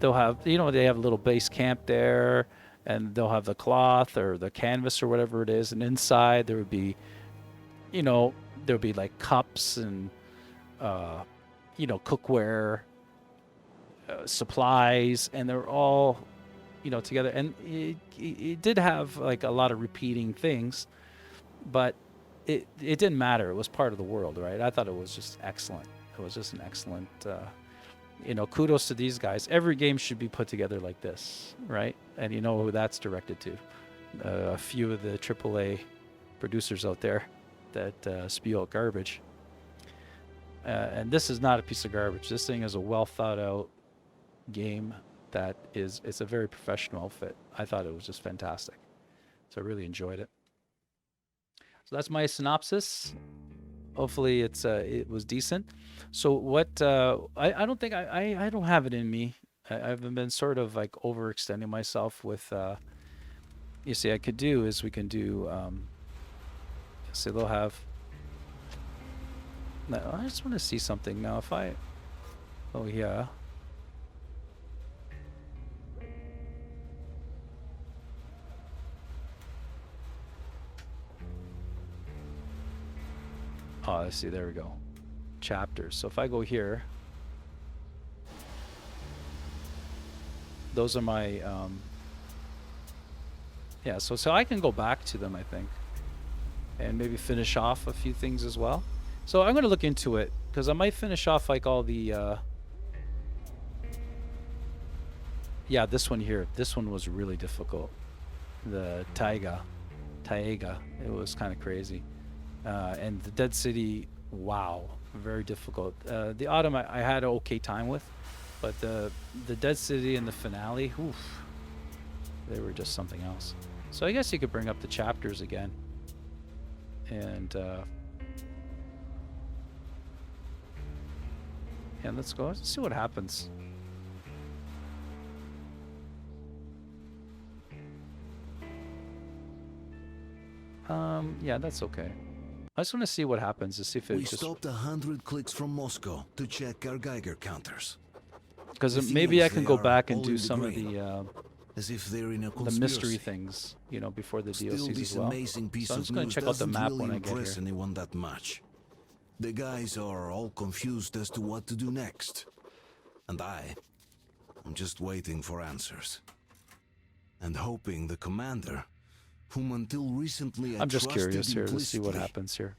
they'll have, they have a little base camp there, and they'll have the cloth or the canvas or whatever it is, and inside there would be, like cups and cookware, supplies, and they're all together. And it did have like a lot of repeating things, but it didn't matter. It was part of the world, right? I thought it was just excellent. It was just an excellent kudos to these guys. Every game should be put together like this, right? And you know who that's directed to. A few of the AAA producers out there that spew out garbage. And this is not a piece of garbage. This thing is a well thought out game that it's a very professional outfit. I thought it was just fantastic. So I really enjoyed it. So that's my synopsis. Hopefully it was decent. So what I don't think I don't have it in me. I've been sort of like overextending myself with you see, I could do is we can do so they'll have no, I just want to see something now. If I oh yeah. Oh, let's see, there we go. Chapters. So if I go here, those are my yeah, so I can go back to them, I think, and maybe finish off a few things as well. So I'm going to look into it, because I might finish off like all the yeah, this one here. This one was really difficult. The Taiga. It was kind of crazy. And the Dead City, wow, very difficult. The Autumn I had an okay time with, but the Dead City and the finale, oof, they were just something else. So I guess you could bring up the chapters again, and yeah, let's go. Let's see what happens. Yeah, that's okay. I just want to see what happens, to see if it We just... stopped 100 clicks from Moscow to check our Geiger counters. Because maybe I can go back and do some of the as if they're in a the mystery things, before the Still, DLCs this as well. amazing piece So I'm of just going news to check out the doesn't map really when I get impress here. anyone that much. The guys are all confused as to what to do next. And I'm just waiting for answers. And hoping the commander, whom until recently I I'm just trusted curious here to see what implicitly, happens here.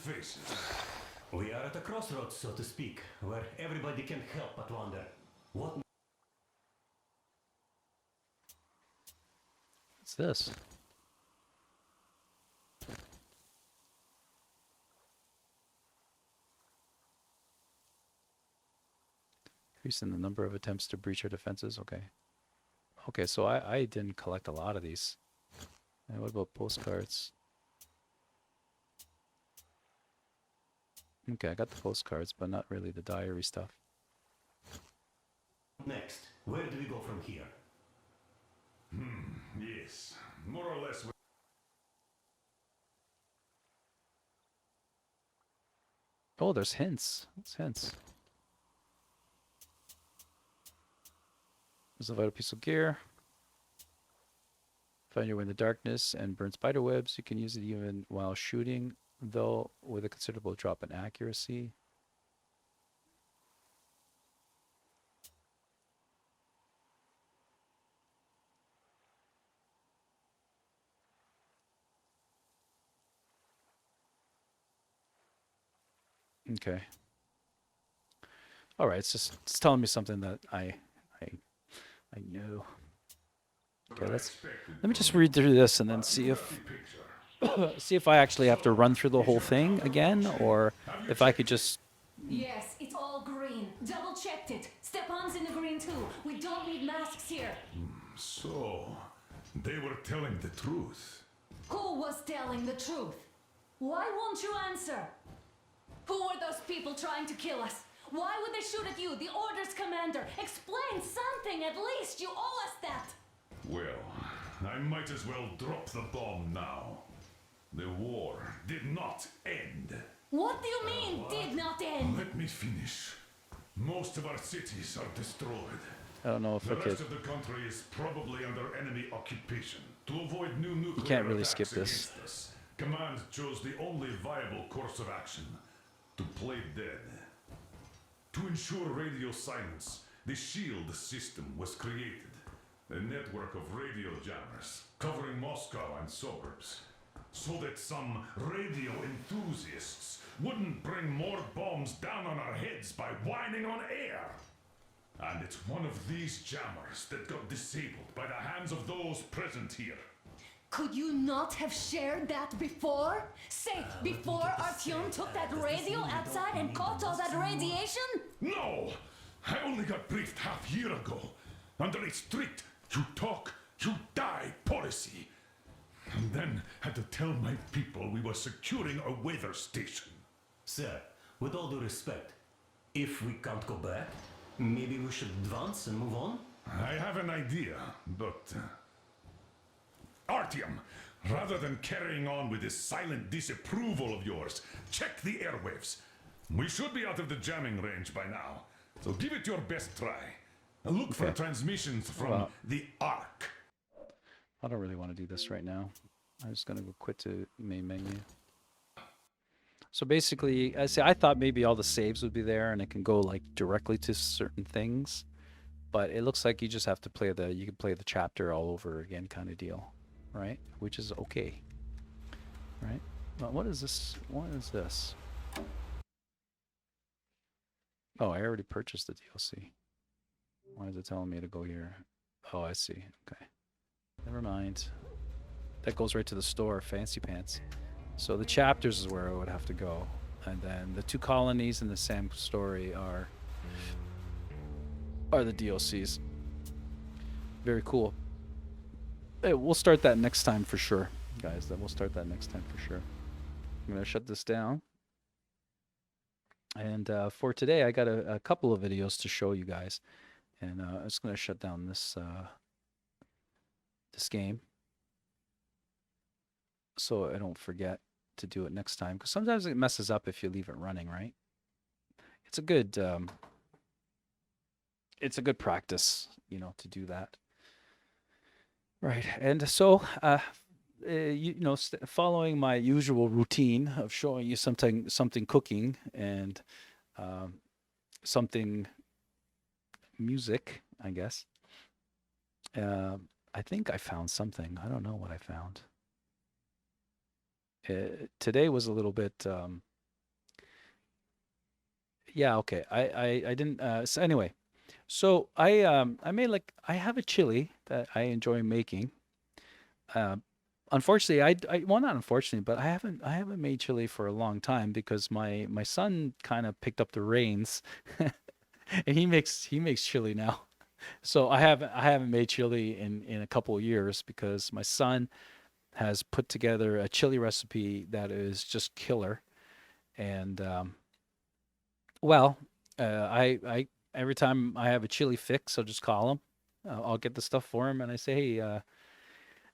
faces. We are at a crossroads, so to speak, where everybody can't help but wonder. What What's this? Increasing the number of attempts to breach our defenses. Okay. Okay, so I didn't collect a lot of these. And what about postcards? Okay, I got the postcards, but not really the diary stuff. next? Where do we go from here? Yes, more or less. Oh, there's hints. What's hints? There's a vital piece of gear. Find your way in the darkness and burn spider webs. You can use it even while shooting, though with a considerable drop in accuracy. Okay. All right, it's telling me something that I know. Okay, let me just read through this and then see if see if I actually have to run through the whole thing again, or if I could just. Yes, it's all green. Double checked it. Stepan's in the green too. We don't need masks here. So, they were telling the truth. Who was telling the truth? Why won't you answer? Who were those people trying to kill us? Why would they shoot at you, the Order's commander? Explain something at least. You owe us that. Well, I might as well drop the bomb now. The war did not end. What do you mean, did not end? Let me finish. Most of our cities are destroyed. I don't know if The I rest could. of the country is probably under enemy occupation. To avoid new nuclear can't really attacks skip this. against us, Command chose the only viable course of action: to play dead. To ensure radio silence, the SHIELD system was created. A network of radio jammers covering Moscow and suburbs, so that some radio enthusiasts wouldn't bring more bombs down on our heads by whining on air. And it's one of these jammers that got disabled by the hands of those present here. Could you not have shared that before? Say, before Artyom took that radio outside and caught all that radiation? No! I only got briefed half year ago, under a strict you talk, you die policy. And then had to tell my people we were securing a weather station. Sir, with all due respect, if we can't go back, maybe we should advance and move on? I have an idea, but... Artyom, rather than carrying on with this silent disapproval of yours, check the airwaves. We should be out of the jamming range by now, so give it your best try. And look for transmissions from the Ark. I don't really want to do this right now. I'm just gonna go quit to main menu. So basically, I thought maybe all the saves would be there and it can go like directly to certain things, but it looks like you just have to play you can play the chapter all over again kind of deal, right? Which is okay, right? Well, what is this? What is this? Oh, I already purchased the DLC. Why is it telling me to go here? Oh, I see. Okay. Never mind. That goes right to the store, fancy pants. So the chapters is where I would have to go. And then the 2 colonies and the Sam story are the DLCs. Very cool. Hey, we'll start that next time for sure, guys. We'll start that next time for sure. I'm going to shut this down. And for today, I got a couple of videos to show you guys. And I'm just going to shut down this game so I don't forget to do it next time, because sometimes it messes up if you leave it running, right? It's a good practice, you know, to do that. Right. And so following my usual routine of showing you something cooking and something music, I guess. I think I found something. I don't know what I found. Today was a little bit Yeah, okay. I didn't so anyway. So I made like I have a chili that I enjoy making. Uh, unfortunately, well, not unfortunately, but I haven't made chili for a long time because my son kind of picked up the reins and he makes chili now. So I haven't made chili in a couple of years because my son has put together a chili recipe that is just killer. And well, I every time I have a chili fix, I'll just call him. I'll get the stuff for him, and I say, "Hey,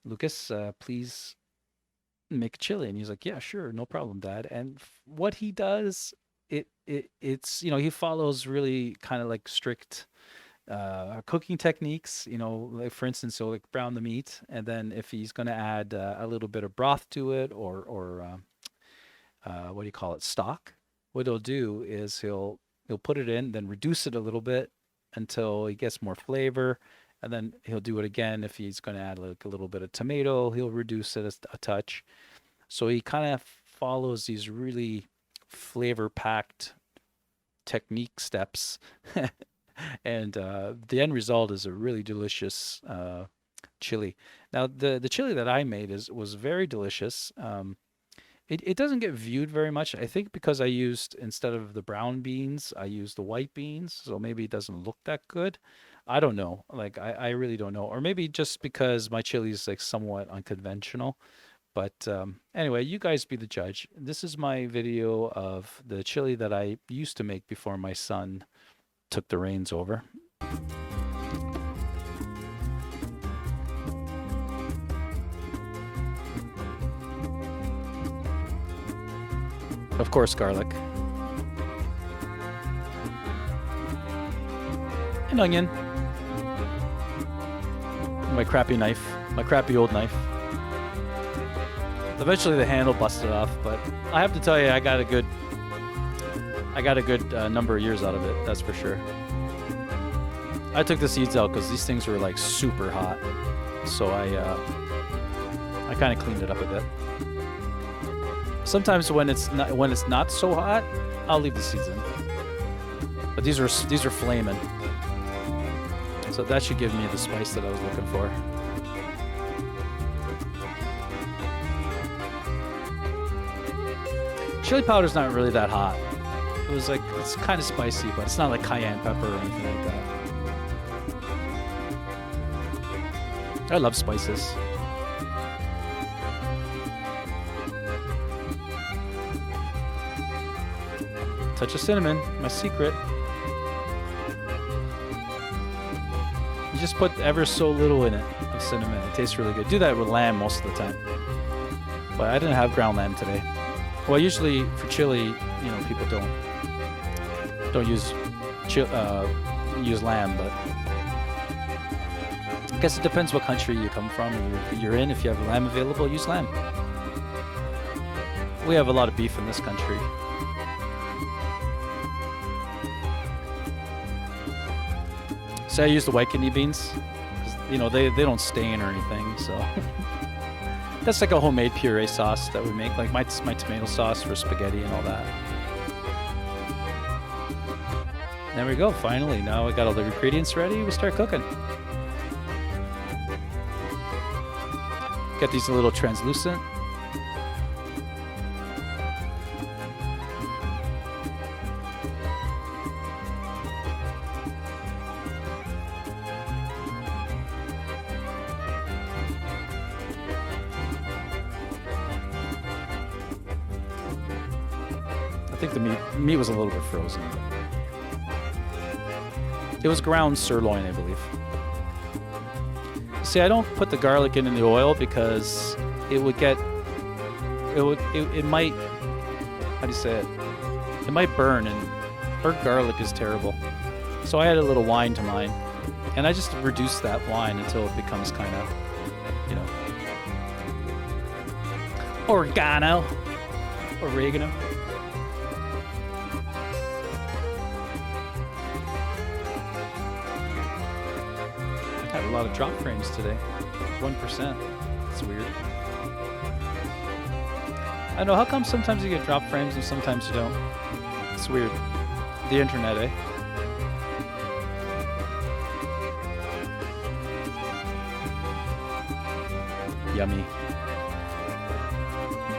Lucas, please make a chili." And he's like, "Yeah, sure, no problem, Dad." And what he does, it's he follows really kind of like strict cooking techniques. Like for instance, he'll like brown the meat, and then if he's going to add a little bit of broth to it, or what do you call it, stock. What he'll do is he'll put it in, then reduce it a little bit until he gets more flavor, and then he'll do it again. If he's going to add like a little bit of tomato, he'll reduce it a touch. So he kind of follows these really flavor-packed technique steps, and the end result is a really delicious chili. Now, the chili that I made was very delicious. It doesn't get viewed very much. I think because I used, instead of the brown beans, I used the white beans. So maybe it doesn't look that good. I don't know. Like, I really don't know. Or maybe just because my chili is like somewhat unconventional. But anyway, you guys be the judge. This is my video of the chili that I used to make before my son took the reins over. Of course, garlic. An onion. My crappy knife. My crappy old knife. Eventually the handle busted off, but I have to tell you, I got a good number of years out of it, that's for sure. I took the seeds out because these things were like super hot. So I kind of cleaned it up a bit. Sometimes when it's not so hot, I'll leave the seeds in. But these are flaming, so that should give me the spice that I was looking for. Chili powder's not really that hot. It's kind of spicy, but it's not like cayenne pepper or anything like that. I love spices. Touch of cinnamon, my secret. You just put ever so little in it of cinnamon. It tastes really good. Do that with lamb most of the time. But I didn't have ground lamb today. Well, usually for chili, people don't use lamb, but I guess it depends what country you come from or you're in. If you have lamb available, use lamb. We have a lot of beef in this country. So I use the white kidney beans, because they don't stain or anything. So that's like a homemade puree sauce that we make, like my tomato sauce for spaghetti and all that. There we go. Finally, now we got all the ingredients ready. We start cooking. Got these a little translucent. I think the meat was a little bit frozen. It was ground sirloin, I believe. See, I don't put the garlic in the oil because it might, how do you say it? It might burn, and burnt garlic is terrible. So I add a little wine to mine, and I just reduce that wine until it becomes kind of, oregano. Had a lot of drop frames today. 1%. It's weird. I know, how come sometimes you get drop frames and sometimes you don't? It's weird. The internet, eh? Yummy.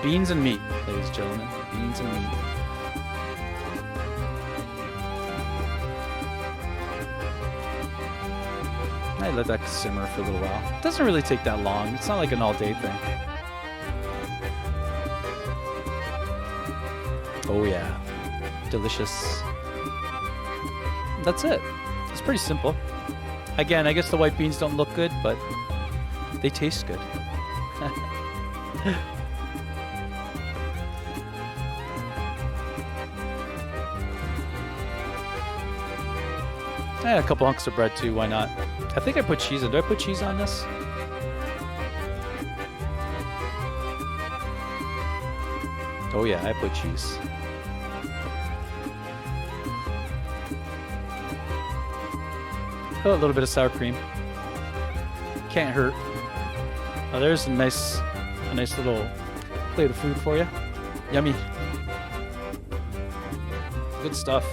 Beans and meat, ladies and gentlemen. Beans and meat. I let that simmer for a little while. It doesn't really take that long. It's not like an all-day thing. Oh yeah. Delicious. That's it. It's pretty simple. Again, I guess the white beans don't look good, but they taste good. I had a couple hunks of bread too, why not? I think I put cheese in. Do I put cheese on this? Oh yeah, I put cheese. Oh, a little bit of sour cream. Can't hurt. Oh, there's a nice little plate of food for you. Yummy. Good stuff.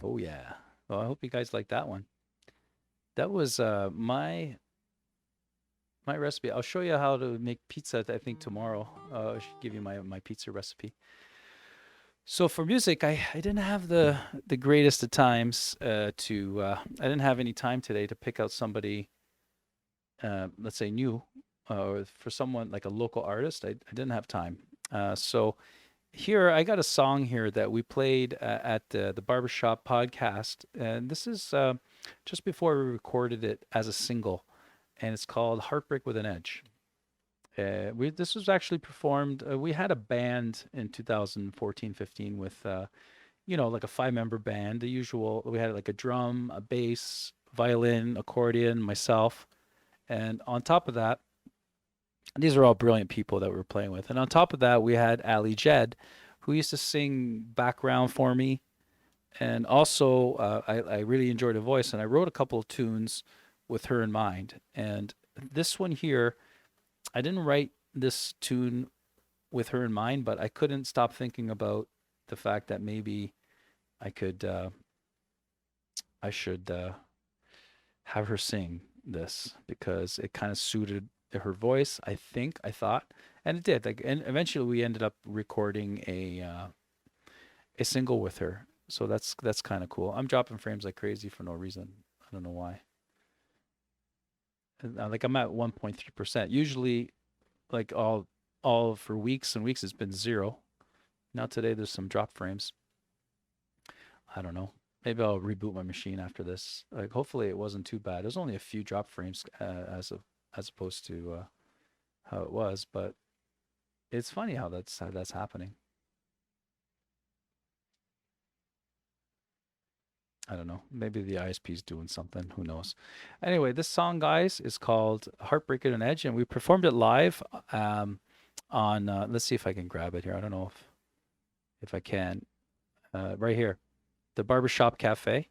Oh yeah. Well, I hope you guys like that one. That was my recipe. I'll show you how to make pizza, I think, tomorrow. I should give you my pizza recipe. So for music, I didn't have the greatest of times I didn't have any time today to pick out somebody, let's say new, or for someone like a local artist. I didn't have time. So here, I got a song here that we played at the Barbershop podcast. And this is just before we recorded it as a single. And it's called Heartbreak with an Edge. This was actually performed. We had a band in 2014-15 with, like a 5-member band. The usual. We had like a drum, a bass, violin, accordion, myself, and on top of that, these are all brilliant people that we were playing with. And on top of that, we had Ali Jed, who used to sing background for me, and also I really enjoyed her voice, and I wrote a couple of tunes with her in mind. And this one here, I didn't write this tune with her in mind, but I couldn't stop thinking about the fact that maybe I should have her sing this, because it kind of suited her voice, I thought, and it did. Like, and eventually we ended up recording a single with her. So that's kind of cool. I'm dropping frames like crazy for no reason. I don't know why. Like I'm at 1.3%. Usually, like all for weeks and weeks, it's been 0. Now today there's some drop frames. I don't know. Maybe I'll reboot my machine after this. Like hopefully it wasn't too bad. There's only a few drop frames as opposed to how it was, but it's funny how that's happening. I don't know. Maybe the ISP's doing something. Who knows? Anyway, this song, guys, is called Heartbreak at an Edge, and we performed it live on. Let's see if I can grab it here. I don't know if I can. Right here, the Barbershop Cafe,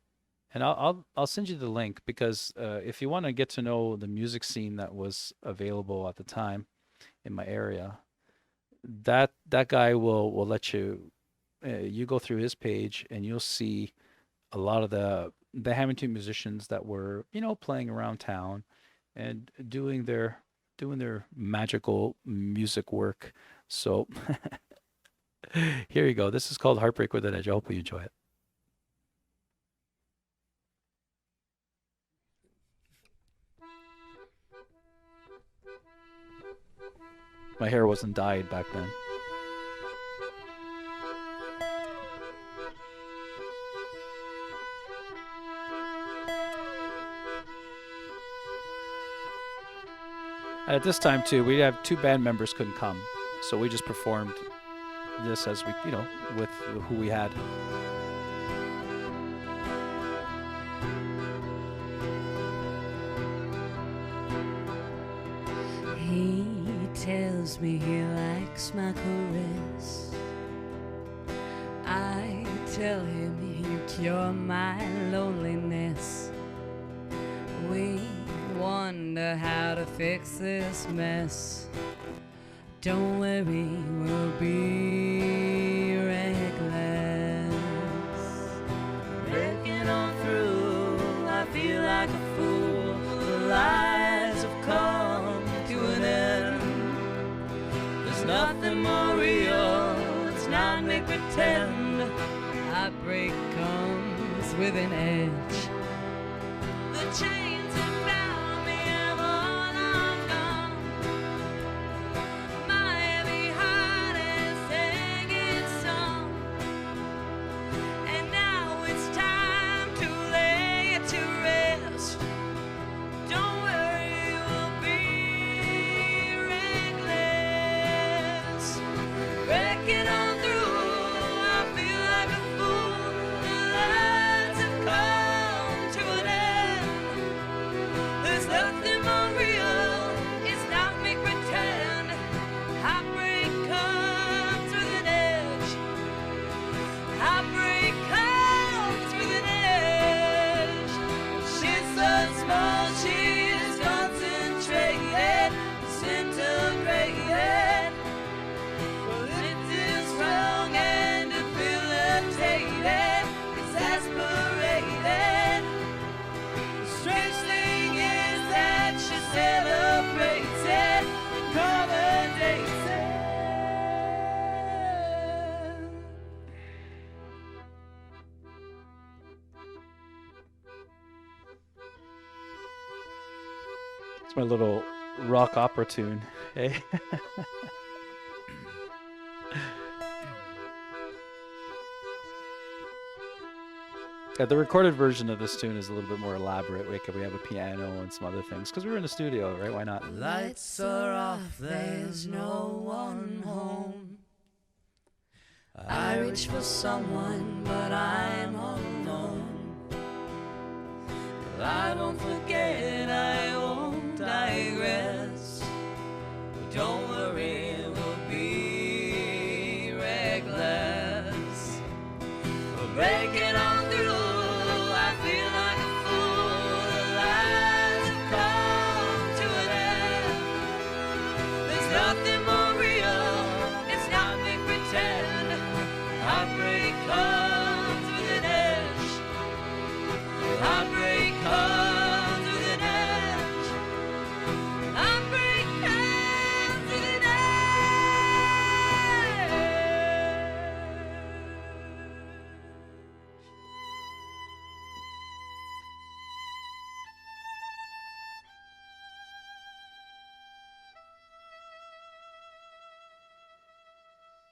and I'll send you the link, because if you want to get to know the music scene that was available at the time in my area, that guy will let you. You go through his page and you'll see a lot of the Hamilton musicians that were, playing around town and doing their magical music work. So here you go. This is called Heartbreak with an Edge. I hope you enjoy it. My hair wasn't dyed back then. At this time, too, we have 2 band members couldn't come, so we just performed this as we, with who we had. He tells me he likes my caress. I tell him you cure my loneliness. We wonder how to fix this mess. Don't worry, we'll be reckless. Breaking on through, I feel like a fool. The lies have come to an end. There's nothing more real, let's not make pretend. Heartbreak comes with an edge. The chains that bound me have all long gone. My heavy heart is singing song. And now it's time to lay it to rest. Don't worry, we'll be reckless. Breaking on through, I feel like a fool. The lights have come to an end. There's nothing more real, it's not make pretend. Heartbreak comes with an edge. Heartbreak comes with an edge. She's so small, she's concentrated, disintegrated. Well, it is wrong and debilitated, exasperated. The strange thing is that she celebrates it, accommodates it. It's my little rock opera tune. Hey. Yeah, the recorded version of this tune is a little bit more elaborate. We have a piano and some other things because we were in the studio, right? Why not? Lights are off, there's no one home. I reach for someone, but I'm all alone. Well, I won't forget, I won't digress. Don't worry, we'll be reckless. We're breaking on through, I feel like a fool. The lies have come to an end. There's nothing more real, it's not make pretend. Heartbreak comes with an edge. Heartbreak comes with an edge. Heartbreak comes with an edge.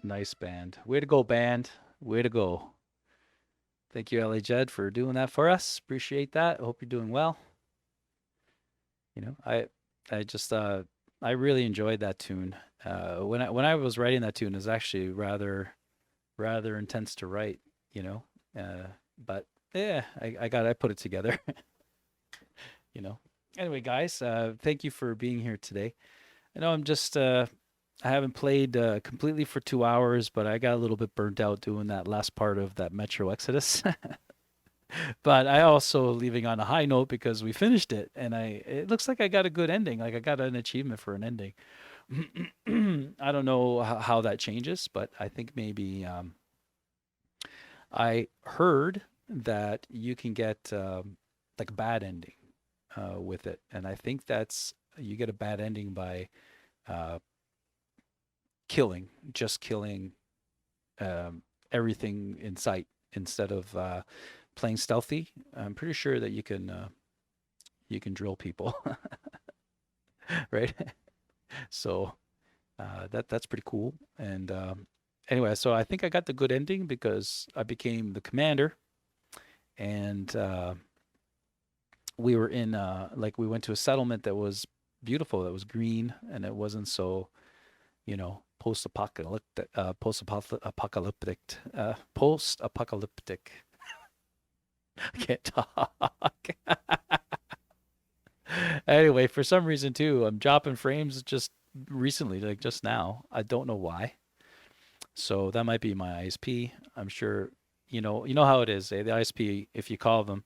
Nice band. Way to go, band. Way to go. Thank you, LA Jed, for doing that for us. Appreciate that. I hope you're doing well. You know, I just I really enjoyed that tune. When I was writing that tune, it was actually rather intense to write, you know. But yeah, I put it together. You know. Anyway, guys, thank you for being here today. I know I'm just I haven't played completely for 2 hours, but I got a little bit burnt out doing that last part of that Metro Exodus. But I also leaving on a high note because we finished it, and it looks like I got a good ending. Like I got an achievement for an ending. I don't know how that changes, but I think maybe I heard that you can get like a bad ending with it, and I think you get a bad ending by killing everything in sight instead of playing stealthy. I'm pretty sure that you can drill people, right? So that's pretty cool. And anyway, so I think I got the good ending because I became the commander, and we were in we went to a settlement that was beautiful, that was green, and it wasn't so, you know, post-apocalyptic. I can't talk. Anyway, for some reason too, I'm dropping frames just recently, like just now. I don't know why. So that might be my ISP. I'm sure you know how it is. The ISP, if you call them,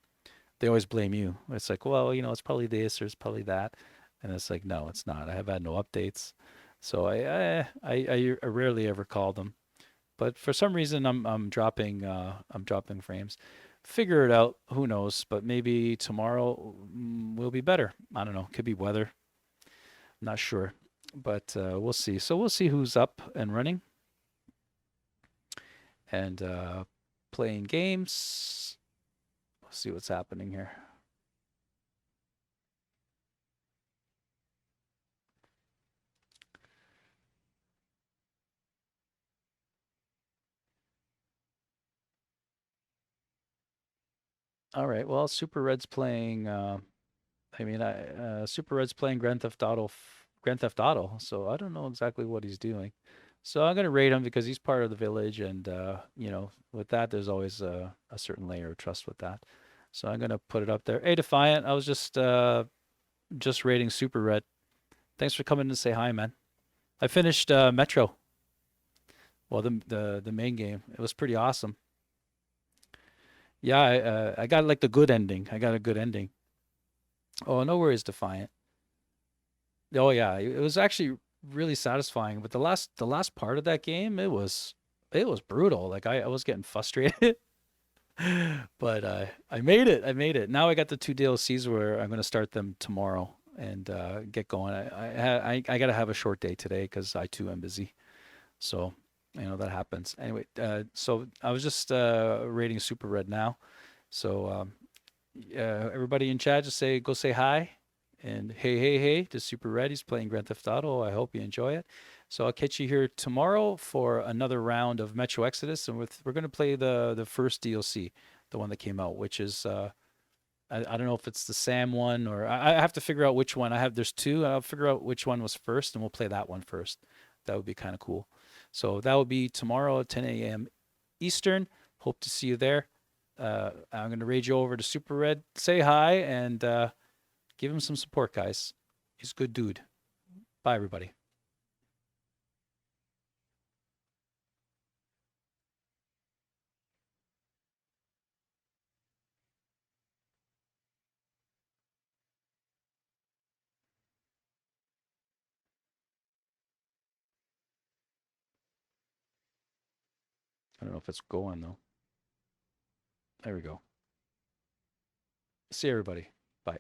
they always blame you. It's like, well, it's probably this or it's probably that, and it's like, no, it's not. I have had no updates, so I rarely ever call them. But for some reason, I'm dropping frames. Figure it out. Who knows? But maybe tomorrow will be better. I don't know. Could be weather. I'm not sure, but we'll see. So we'll see who's up and running and playing games. We'll see what's happening here. All right. Well, Super Red's playing. Super Red's playing Grand Theft Auto. Grand Theft Auto. So I don't know exactly what he's doing. So I'm gonna rate him because he's part of the village, and with that, there's always a certain layer of trust with that. So I'm gonna put it up there. Hey, Defiant, I was just rating Super Red. Thanks for coming to say hi, man. I finished Metro. Well, the main game. It was pretty awesome. Yeah, I got like the good ending. I got a good ending. Oh, no worries, Defiant. Oh yeah, it was actually really satisfying. But the last part of that game, it was brutal. Like I was getting frustrated. But I made it. I made it. Now I got the two DLCs where I'm gonna start them tomorrow and get going. I gotta have a short day today because I too am busy. So that happens. Anyway, so I was just rating Super Red now. So everybody in chat, just go say hi and hey to Super Red. He's playing Grand Theft Auto. I hope you enjoy it. So I'll catch you here tomorrow for another round of Metro Exodus, and we're going to play the first DLC, the one that came out, which is I don't know if it's the Sam one or I have to figure out which one. There's two. I'll figure out which one was first, and we'll play that one first. That would be kind of cool. So that will be tomorrow at 10 a.m. Eastern. Hope to see you there. I'm going to raid you over to Super Red. Say hi and give him some support, guys. He's a good dude. Bye, everybody. I don't know if it's going, though. There we go. See everybody. Bye.